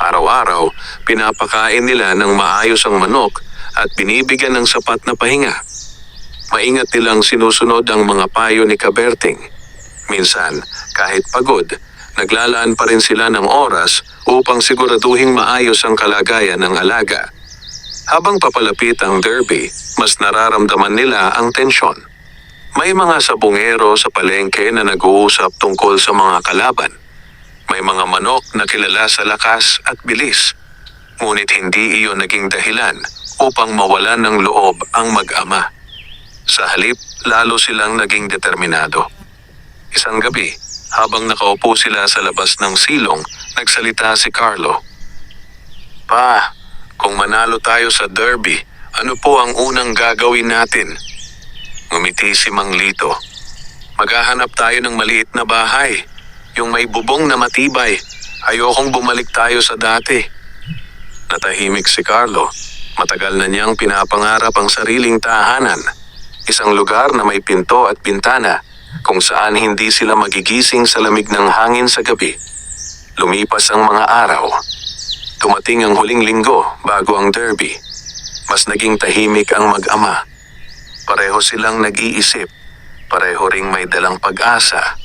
Araw-araw, pinapakain nila ng maayos ang manok at binibigyan ng sapat na pahinga. Maingat nilang sinusunod ang mga payo ni Kaberting. Minsan, kahit pagod, naglalaan pa rin sila ng oras upang siguraduhing maayos ang kalagayan ng alaga. Habang papalapit ang derby, mas nararamdaman nila ang tensyon. May mga sabungero sa palengke na nag-uusap tungkol sa mga kalaban. May mga manok na kilala sa lakas at bilis. Ngunit hindi iyon naging dahilan upang mawalan ng loob ang mag-ama. Sa halip, lalo silang naging determinado. Isang gabi, habang nakaupo sila sa labas ng silong, nagsalita si Carlo. Pa, kung manalo tayo sa derby, ano po ang unang gagawin natin? Ngumiti si Mang Lito. Maghahanap tayo ng maliit na bahay, yung may bubong na matibay. Ayokong bumalik tayo sa dati. Natahimik si Carlo. Matagal na niyang pinapangarap ang sariling tahanan. Isang lugar na may pinto at bintana, kung saan hindi sila magigising sa lamig ng hangin sa gabi. Lumipas ang mga araw. Tumating ang huling linggo bago ang derby. Mas naging tahimik ang mag-ama. Pareho silang nag-iisip. Pareho ring may dalang pag-asa.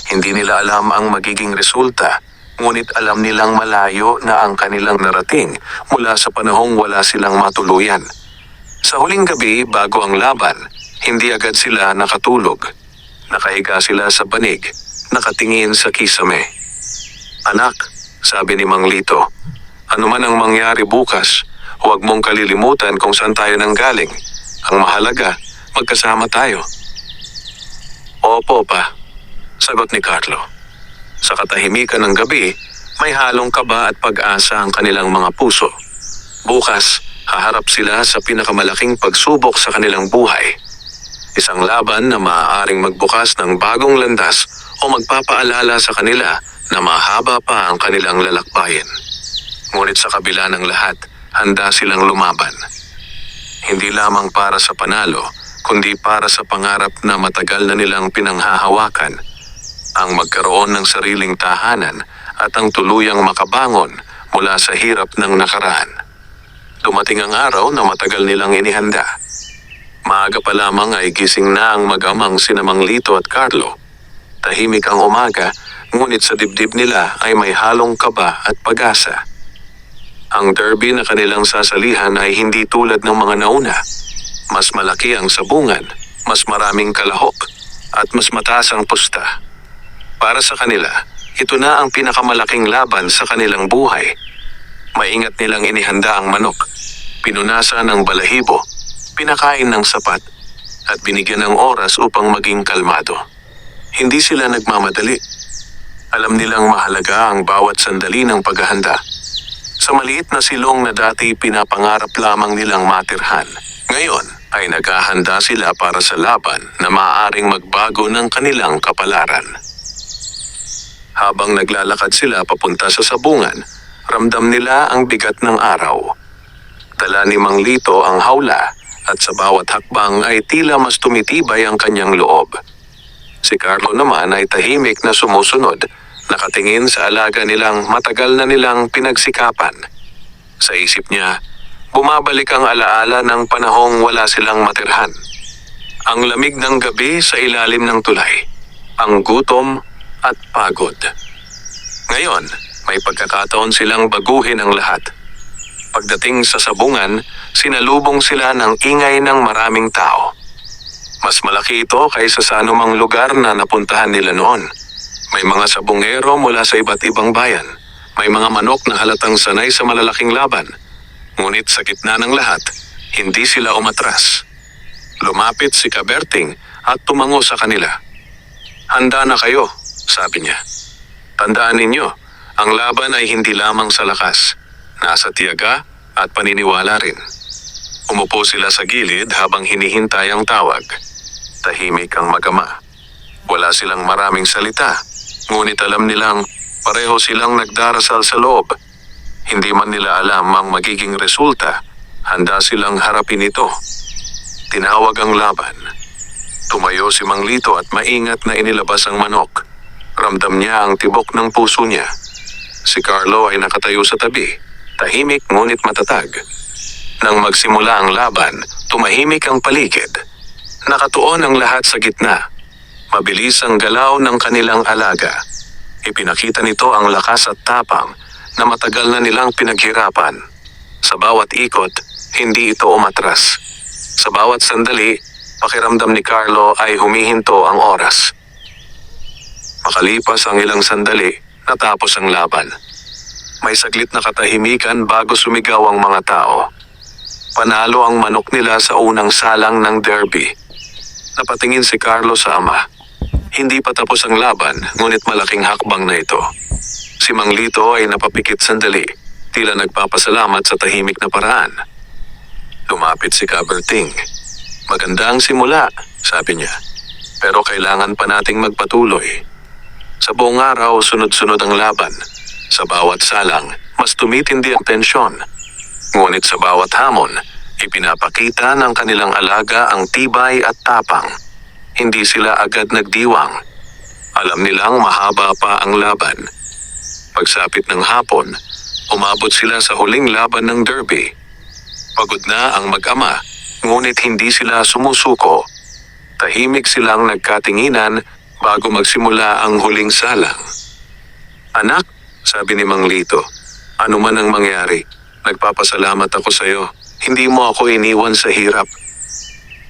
Hindi nila alam ang magiging resulta, ngunit alam nilang malayo na ang kanilang narating mula sa panahong wala silang matuluyan. Sa huling gabi bago ang laban, hindi agad sila nakatulog. Nakahiga sila sa banig, nakatingin sa kisame. Anak, sabi ni Mang Lito, ano man ang mangyari bukas, huwag mong kalilimutan kung saan tayo nanggaling. Ang mahalaga, magkasama tayo. Opo pa, sagot ni Carlo. Sa katahimikan ng gabi, may halong kaba at pag-asa ang kanilang mga puso. Bukas, haharap sila sa pinakamalaking pagsubok sa kanilang buhay. Isang laban na maaaring magbukas ng bagong landas o magpapaalala sa kanila na mahaba pa ang kanilang lalakbayin. Ngunit sa kabila ng lahat, handa silang lumaban. Hindi lamang para sa panalo, kundi para sa pangarap na matagal na nilang pinanghahawakan, ang magkaroon ng sariling tahanan at ang tuluyang makabangon mula sa hirap ng nakaraan. Dumating ang araw na matagal nilang inihanda. Maaga pa lamang ay gising na ang mag-amang sina Mang Lito at Carlo. Tahimik ang umaga, ngunit sa dibdib nila ay may halong kaba at pag-asa. Ang derby na kanilang sasalihan ay hindi tulad ng mga nauna. Mas malaki ang sabungan, mas maraming kalahok, at mas mataas ang pusta. Para sa kanila, ito na ang pinakamalaking laban sa kanilang buhay. Maingat nilang inihanda ang manok, pinunasan ng balahibo, pinakain ng sapat, at binigyan ng oras upang maging kalmado. Hindi sila nagmamadali. Alam nilang mahalaga ang bawat sandali ng paghahanda. Sa maliit na silong na dati pinapangarap lamang nilang matirhan, ngayon ay naghahanda sila para sa laban na maaaring magbago ng kanilang kapalaran. Habang naglalakad sila papunta sa sabungan, ramdam nila ang bigat ng araw. Dala ni Mang Lito ang hawla at sa bawat hakbang ay tila mas tumitibay ang kanyang loob. Si Carlo naman ay tahimik na sumusunod, nakatingin sa alaga nilang matagal na nilang pinagsikapan. Sa isip niya, bumabalik ang alaala ng panahong wala silang matirhan. Ang lamig ng gabi sa ilalim ng tulay, ang gutom at pagod. Ngayon, may pagkakataon silang baguhin ang lahat. Pagdating sa sabungan, sinalubong sila ng ingay ng maraming tao. Mas malaki ito kaysa sa anumang lugar na napuntahan nila noon. May mga sabungero mula sa iba't ibang bayan. May mga manok na halatang sanay sa malalaking laban. Ngunit sa gitna ng lahat, hindi sila umatras. Lumapit si Kaberting at tumango sa kanila. "Handa na kayo," sabi niya. "Tandaan ninyo, ang laban ay hindi lamang sa lakas. Nasa tiyaga at paniniwala rin." Umupo sila sa gilid habang hinihintay ang tawag. Tahimik ang mag-ama. Wala silang maraming salita, ngunit alam nilang pareho silang nagdarasal sa loob. Hindi man nila alam ang magiging resulta, handa silang harapin ito. Tinawag ang laban. Tumayo si Mang Lito at maingat na inilabas ang manok. Ramdam niya ang tibok ng puso niya. Si Carlo ay nakatayo sa tabi, tahimik ngunit matatag. Nang magsimula ang laban, tumahimik ang paligid. Nakatuon ang lahat sa gitna. Mabilis ang galaw ng kanilang alaga. Ipinakita nito ang lakas at tapang na matagal na nilang pinaghirapan. Sa bawat ikot, hindi ito umatras. Sa bawat sandali, pakiramdam ni Carlo ay humihinto ang oras. Makalipas ang ilang sandali, natapos ang laban. May saglit na katahimikan bago sumigaw ang mga tao. Panalo ang manok nila sa unang salang ng derby. Napatingin si Carlo sa ama. Hindi pa tapos ang laban, ngunit malaking hakbang na ito. Si Mang Lito ay napapikit sandali, tila nagpapasalamat sa tahimik na paraan. Lumapit si Kaberting. "Maganda ang simula," sabi niya. "Pero kailangan pa nating magpatuloy." Sa buong araw, sunod-sunod ang laban. Sa bawat salang, mas tumitindi ang tensyon. Ngunit sa bawat hamon, ipinapakita ng kanilang alaga ang tibay at tapang. Hindi sila agad nagdiwang. Alam nilang mahaba pa ang laban. Pagsapit ng hapon, umabot sila sa huling laban ng derby. Pagod na ang mag-ama, ngunit hindi sila sumusuko. Tahimik silang nagkatinginan bago magsimula ang huling salang. "Anak," sabi ni Mang Lito, "ano man ang mangyari, nagpapasalamat ako sa iyo. Hindi mo ako iniwan sa hirap."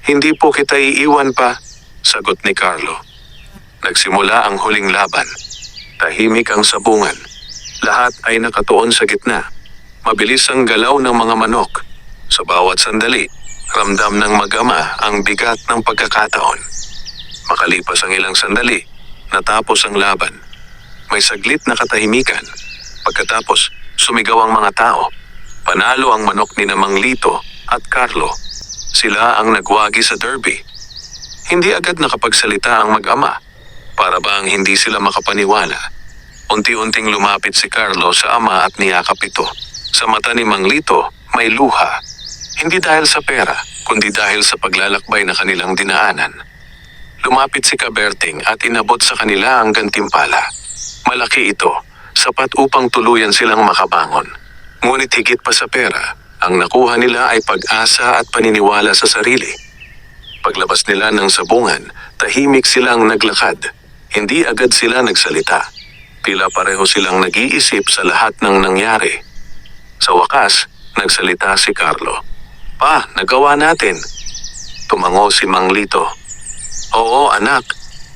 "Hindi po kita iiwan pa," sagot ni Carlo. Nagsimula ang huling laban. Tahimik ang sabungan. Lahat ay nakatuon sa gitna. Mabilis ang galaw ng mga manok. Sa bawat sandali, ramdam ng mag-ama ang bigat ng pagkakataon. Makalipas ang ilang sandali, natapos ang laban. May saglit na katahimikan. Pagkatapos, sumigaw ang mga tao. Panalo ang manok ni Mang Lito at Carlo. Sila ang nagwagi sa derby. Hindi agad nakapagsalita ang mag-ama. Para bang hindi sila makapaniwala. Unti-unting lumapit si Carlo sa ama at niyakap ito. Sa mata ni Mang Lito, may luha. Hindi dahil sa pera, kundi dahil sa paglalakbay na kanilang dinaanan. Lumapit si Kaberting at inabot sa kanila ang gantimpala. Malaki ito, sapat upang tuluyan silang makabangon. Ngunit higit pa sa pera, ang nakuha nila ay pag-asa at paniniwala sa sarili. Paglabas nila ng sabungan, tahimik silang naglakad. Hindi agad sila nagsalita. Tila pareho silang nag-iisip sa lahat ng nangyari. Sa wakas, nagsalita si Carlo. "Pa, nagawa natin." Tumango si Mang Lito. "Oo, anak.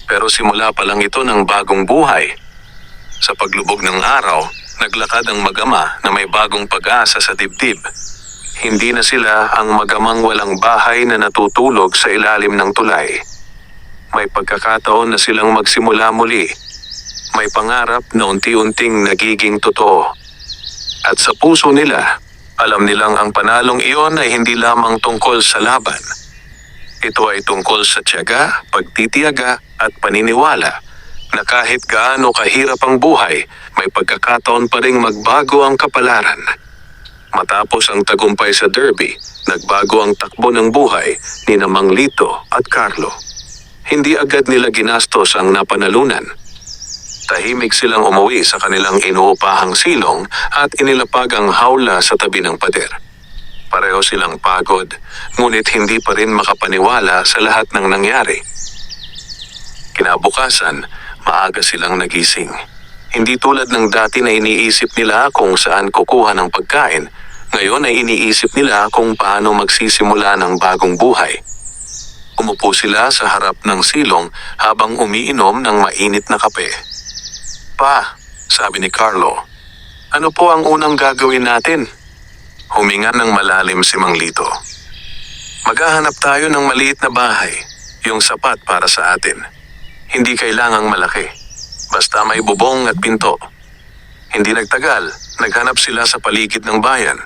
Pero simula pa lang ito ng bagong buhay." Sa paglubog ng araw, naglakad ang mag-ama na may bagong pag-asa sa dibdib. Hindi na sila ang magamang walang bahay na natutulog sa ilalim ng tulay. May pagkakataon na silang magsimula muli. May pangarap na unti-unting nagiging totoo. At sa puso nila, alam nilang ang panalong iyon ay hindi lamang tungkol sa laban. Ito ay tungkol sa tiyaga, pagtitiyaga at paniniwala na kahit gaano kahirap ang buhay, may pagkakataon pa ring magbago ang kapalaran. Matapos ang tagumpay sa derby, nagbago ang takbo ng buhay ni Mang Lito at Carlo. Hindi agad nila ginastos ang napanalunan. Tahimik silang umuwi sa kanilang inuupahang silong at inilapag ang hawla sa tabi ng pader. Pareho silang pagod, ngunit hindi pa rin makapaniwala sa lahat ng nangyari. Kinabukasan, maaga silang nagising. Hindi tulad ng dati na iniisip nila kung saan kukuha ng pagkain, ngayon ay iniisip nila kung paano magsisimula ng bagong buhay. Umupo sila sa harap ng silong habang umiinom ng mainit na kape. "Pa," sabi ni Carlo, "ano po ang unang gagawin natin?" Huminga ng malalim si Mang Lito. "Maghahanap tayo ng maliit na bahay, yung sapat para sa atin. Hindi kailangang malaki. Basta may bubong at pinto." Hindi nagtagal, naghanap sila sa paligid ng bayan.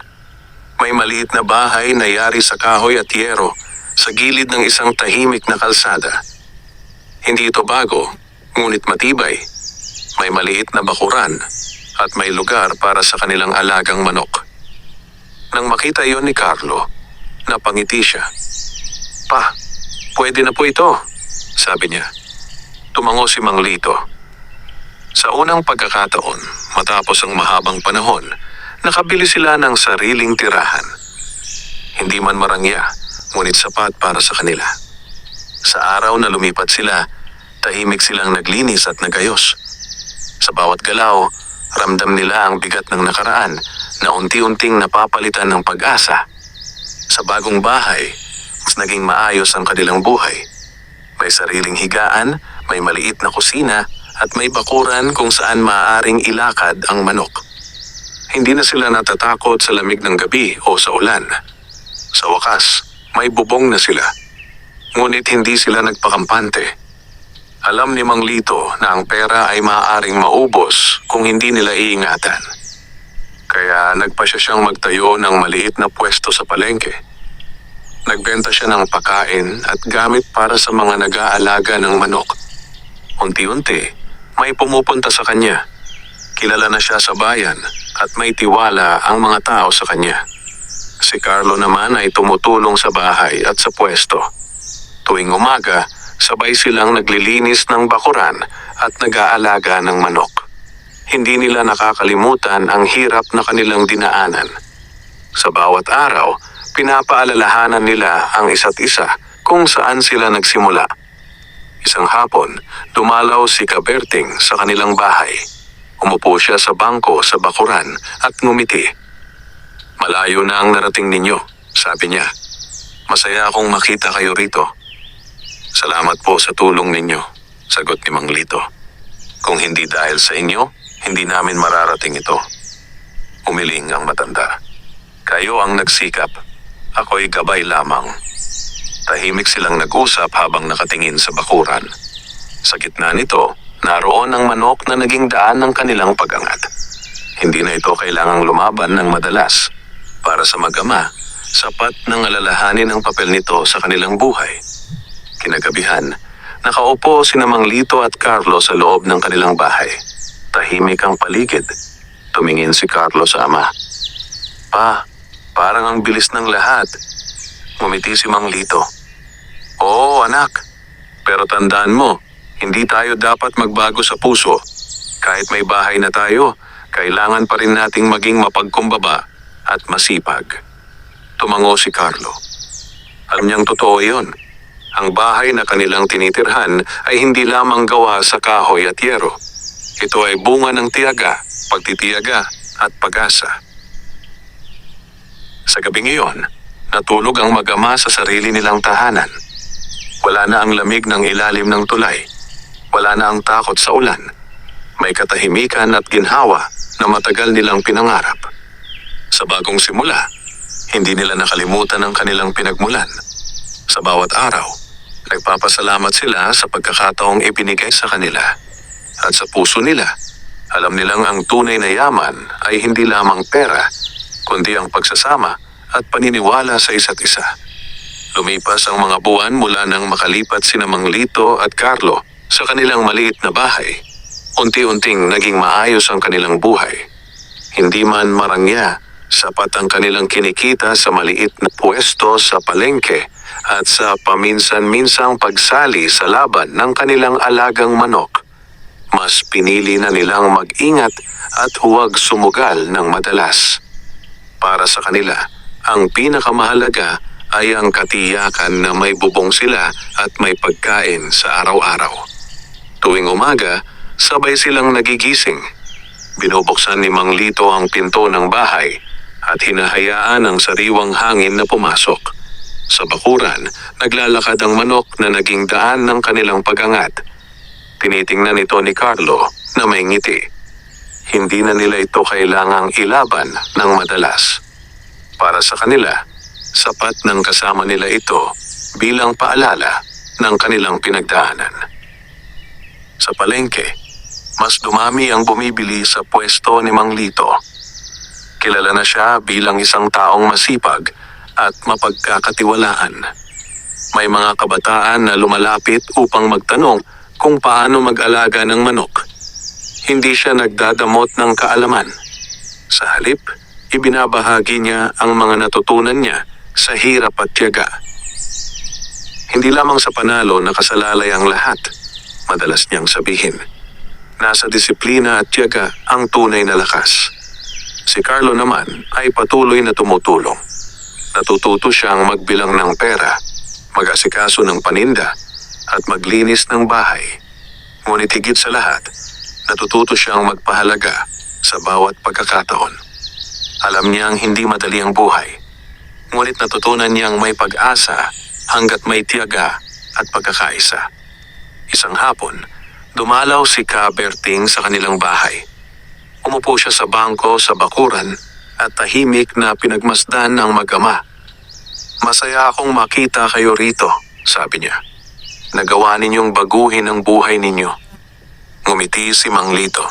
May maliit na bahay na yari sa kahoy at yero sa gilid ng isang tahimik na kalsada. Hindi ito bago, ngunit matibay. May maliit na bakuran at may lugar para sa kanilang alagang manok. Nang makita iyon ni Carlo, napangiti siya. "Pa, pwede na po ito," sabi niya. Tumango si Mang Lito. Sa unang pagkakataon, matapos ang mahabang panahon, nakabili sila ng sariling tirahan. Hindi man marangya, ngunit sapat para sa kanila. Sa araw na lumipat sila, tahimik silang naglinis at nagayos. Sa bawat galaw, ramdam nila ang bigat ng nakaraan na unti-unting napapalitan ng pag-asa. Sa bagong bahay, mas naging maayos ang kanilang buhay. May sariling higaan, may maliit na kusina, at may bakuran kung saan maaaring ilakad ang manok. Hindi na sila natatakot sa lamig ng gabi o sa ulan. Sa wakas, may bubong na sila. Ngunit hindi sila nagpakampante. Alam ni Mang Lito na ang pera ay maaaring maubos kung hindi nila iingatan. Kaya nagpasya siyang magtayo ng maliit na pwesto sa palengke. Nagbenta siya ng pakain at gamit para sa mga nag-aalaga ng manok. Unti-unti, may pumupunta sa kanya. Kilala na siya sa bayan at may tiwala ang mga tao sa kanya. Si Carlo naman ay tumutulong sa bahay at sa pwesto. Tuwing umaga, sabay silang naglilinis ng bakuran at nag-aalaga ng manok. Hindi nila nakakalimutan ang hirap na kanilang dinaanan. Sa bawat araw, pinapaalalahanan nila ang isa't isa kung saan sila nagsimula. Isang hapon, dumalaw si Kaberting sa kanilang bahay. Umupo siya sa bangko sa bakuran at ngumiti. "Malayo na ang narating ninyo," sabi niya. "Masaya akong makita kayo rito." "Salamat po sa tulong ninyo," sagot ni Mang Lito. "Kung hindi dahil sa inyo, hindi namin mararating ito." Umiling ang matanda. "Kayo ang nagsikap. Ako'y gabay lamang." Tahimik silang nag-usap habang nakatingin sa bakuran. Sa gitna nito, Naroon ang manok na naging daan ng kanilang pag-angat. Hindi na ito kailangang lumaban ng madalas. Para sa mag-ama, sapat nang alalahanin ang papel nito sa kanilang buhay. Kinagabihan, nakaupo sina Mang Lito at Carlo sa loob ng kanilang bahay. Tahimik ang paligid. Tumingin si Carlo sa ama. Pa, parang ang bilis ng lahat. Ngumiti si Mang Lito. Oo, anak. Pero tandaan mo, hindi tayo dapat magbago sa puso. Kahit may bahay na tayo, kailangan pa rin nating maging mapagkumbaba at masipag. Tumango si Carlo. Alam niyang totoo yun. Ang bahay na kanilang tinitirhan ay hindi lamang gawa sa kahoy at yero. Ito ay bunga ng tiyaga, pagtitiyaga at pag-asa. Sa gabing iyon, natulog ang mag-ama sa sarili nilang tahanan. Wala na ang lamig ng ilalim ng tulay. Wala na ang takot sa ulan. May katahimikan at ginhawa na matagal nilang pinangarap. Sa bagong simula, hindi nila nakalimutan ang kanilang pinagmulan. Sa bawat araw, nagpapasalamat sila sa pagkakataong ibinigay sa kanila. At sa puso nila, alam nilang ang tunay na yaman ay hindi lamang pera, kundi ang pagsasama at paniniwala sa isa't isa. Lumipas ang mga buwan mula nang makalipat sina Mang Lito at Carlo sa kanilang maliit na bahay. Unti-unting naging maayos ang kanilang buhay. Hindi man marangya, sapat ang kanilang kinikita sa maliit na pwesto sa palengke at sa paminsan-minsang pagsali sa laban ng kanilang alagang manok. Mas pinili na nilang mag-ingat at huwag sumugal ng madalas. Para sa kanila, ang pinakamahalaga ay ang katiyakan na may bubong sila at may pagkain sa araw-araw. Tuwing umaga, sabay silang nagigising. Binubuksan ni Mang Lito ang pinto ng bahay at hinahayaan ang sariwang hangin na pumasok. Sa bakuran, naglalakad ang manok na naging daan ng kanilang pag-angat. Tinitingnan ito ni Carlo na may ngiti. Hindi na nila ito kailangang ilaban ng madalas. Para sa kanila, sapat ng kasama nila ito bilang paalala ng kanilang pinagdaanan. Sa palengke, mas dumami ang bumibili sa pwesto ni Mang Lito. Kilala na siya bilang isang taong masipag at mapagkakatiwalaan. May mga kabataan na lumalapit upang magtanong kung paano mag-alaga ng manok. Hindi siya nagdadamot ng kaalaman. Sa halip, ibinabahagi niya ang mga natutunan niya sa hirap at tiyaga. Hindi lamang sa panalo nakasalalay ang lahat. Madalas niyang sabihin, nasa disiplina at tiyaga ang tunay na lakas. Si Carlo naman ay patuloy na tumutulong. Natututo siyang magbilang ng pera, mag-asikaso ng paninda, at maglinis ng bahay. Ngunit higit sa lahat, natututo siyang magpahalaga sa bawat pagkakataon. Alam niyang hindi madali ang buhay. Ngunit natutunan niyang may pag-asa hanggat may tiyaga at pagkakaisa. Isang hapon, dumalaw si Ka Berting sa kanilang bahay. Umupo siya sa bangko sa bakuran at tahimik na pinagmasdan ng mag-ama. Masaya akong makita kayo rito, sabi niya. Nagawa ninyong baguhin ang buhay ninyo. Ngumiti si Mang Lito.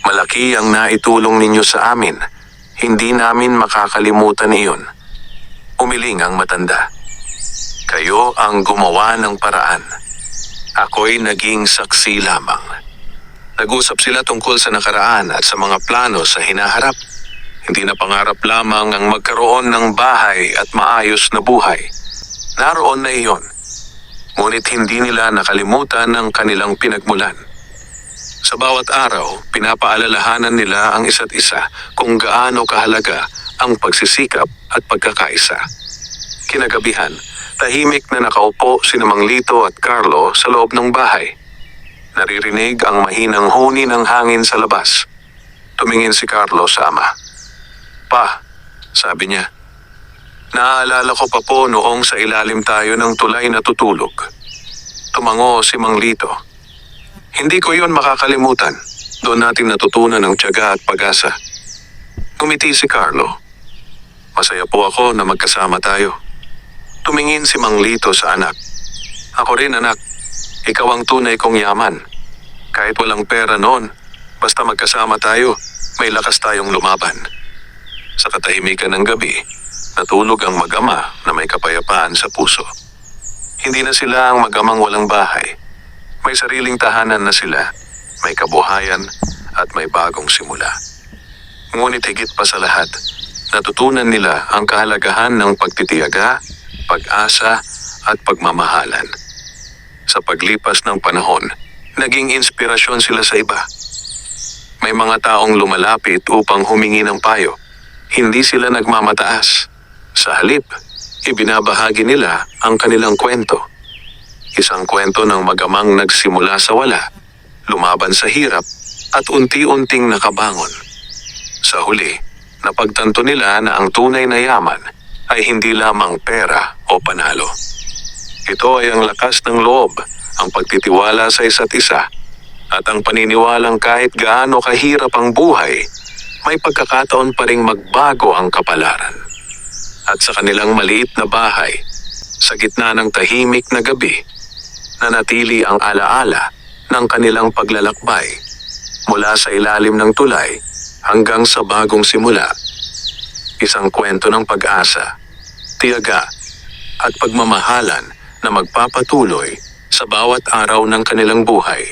Malaki ang naitulong ninyo sa amin. Hindi namin makakalimutan iyon. Umiling ang matanda. Kayo ang gumawa ng paraan. Ako'y naging saksi lamang. Nag-usap sila tungkol sa nakaraan at sa mga plano sa hinaharap. Hindi na pangarap lamang ang magkaroon ng bahay at maayos na buhay. Naroon na iyon. Ngunit hindi nila nakalimutan ang kanilang pinagmulan. Sa bawat araw, pinapaalalahanan nila ang isa't isa kung gaano kahalaga ang pagsisikap at pagkakaisa. Kinagabihan, tahimik na nakaupo sina Mang Lito at Carlo sa loob ng bahay. Naririnig ang mahinang huni ng hangin sa labas. Tumingin si Carlo sa ama. Pa, sabi niya, naaalala ko pa po noong sa ilalim tayo ng tulay na tutulog. Tumango si Mang Lito. Hindi ko yun makakalimutan. Doon natin natutunan ang tiyaga at pag-asa. Ngumiti si Carlo. Masaya po ako na magkasama tayo. Tumingin si Mang Lito sa anak. Ako rin anak, ikaw ang tunay kong yaman. Kahit Kahit walang pera noon, basta magkasama tayo, may lakas tayong lumaban. Sa katahimikan ng gabi, natulog ang mag-ama na may kapayapaan sa puso. Hindi na sila ang mag-amang walang bahay. May sariling tahanan na sila, may kabuhayan at may bagong simula. Ngunit higit pa sa lahat, natutunan nila ang kahalagahan ng pagtitiyaga, pag-asa at pagmamahalan. Sa paglipas ng panahon, naging inspirasyon sila sa iba. May mga taong lumalapit upang humingi ng payo. Hindi sila nagmamataas. Sa halip, ibinabahagi nila ang kanilang kwento. Isang kwento ng mag-amang nagsimula sa wala, lumaban sa hirap, at unti-unting nakabangon. Sa huli, napagtanto nila na ang tunay na yaman ay hindi lamang pera o panalo. Ito ay ang lakas ng loob, ang pagtitiwala sa isa't isa, at ang paniniwalang kahit gaano kahirap ang buhay, may pagkakataon pa ring magbago ang kapalaran. At sa kanilang maliit na bahay, sa gitna ng tahimik na gabi, nanatili ang alaala ng kanilang paglalakbay mula sa ilalim ng tulay hanggang sa bagong simula. Isang kwento ng pag-asa, tiyaga, at pagmamahalan na magpapatuloy sa bawat araw ng kanilang buhay.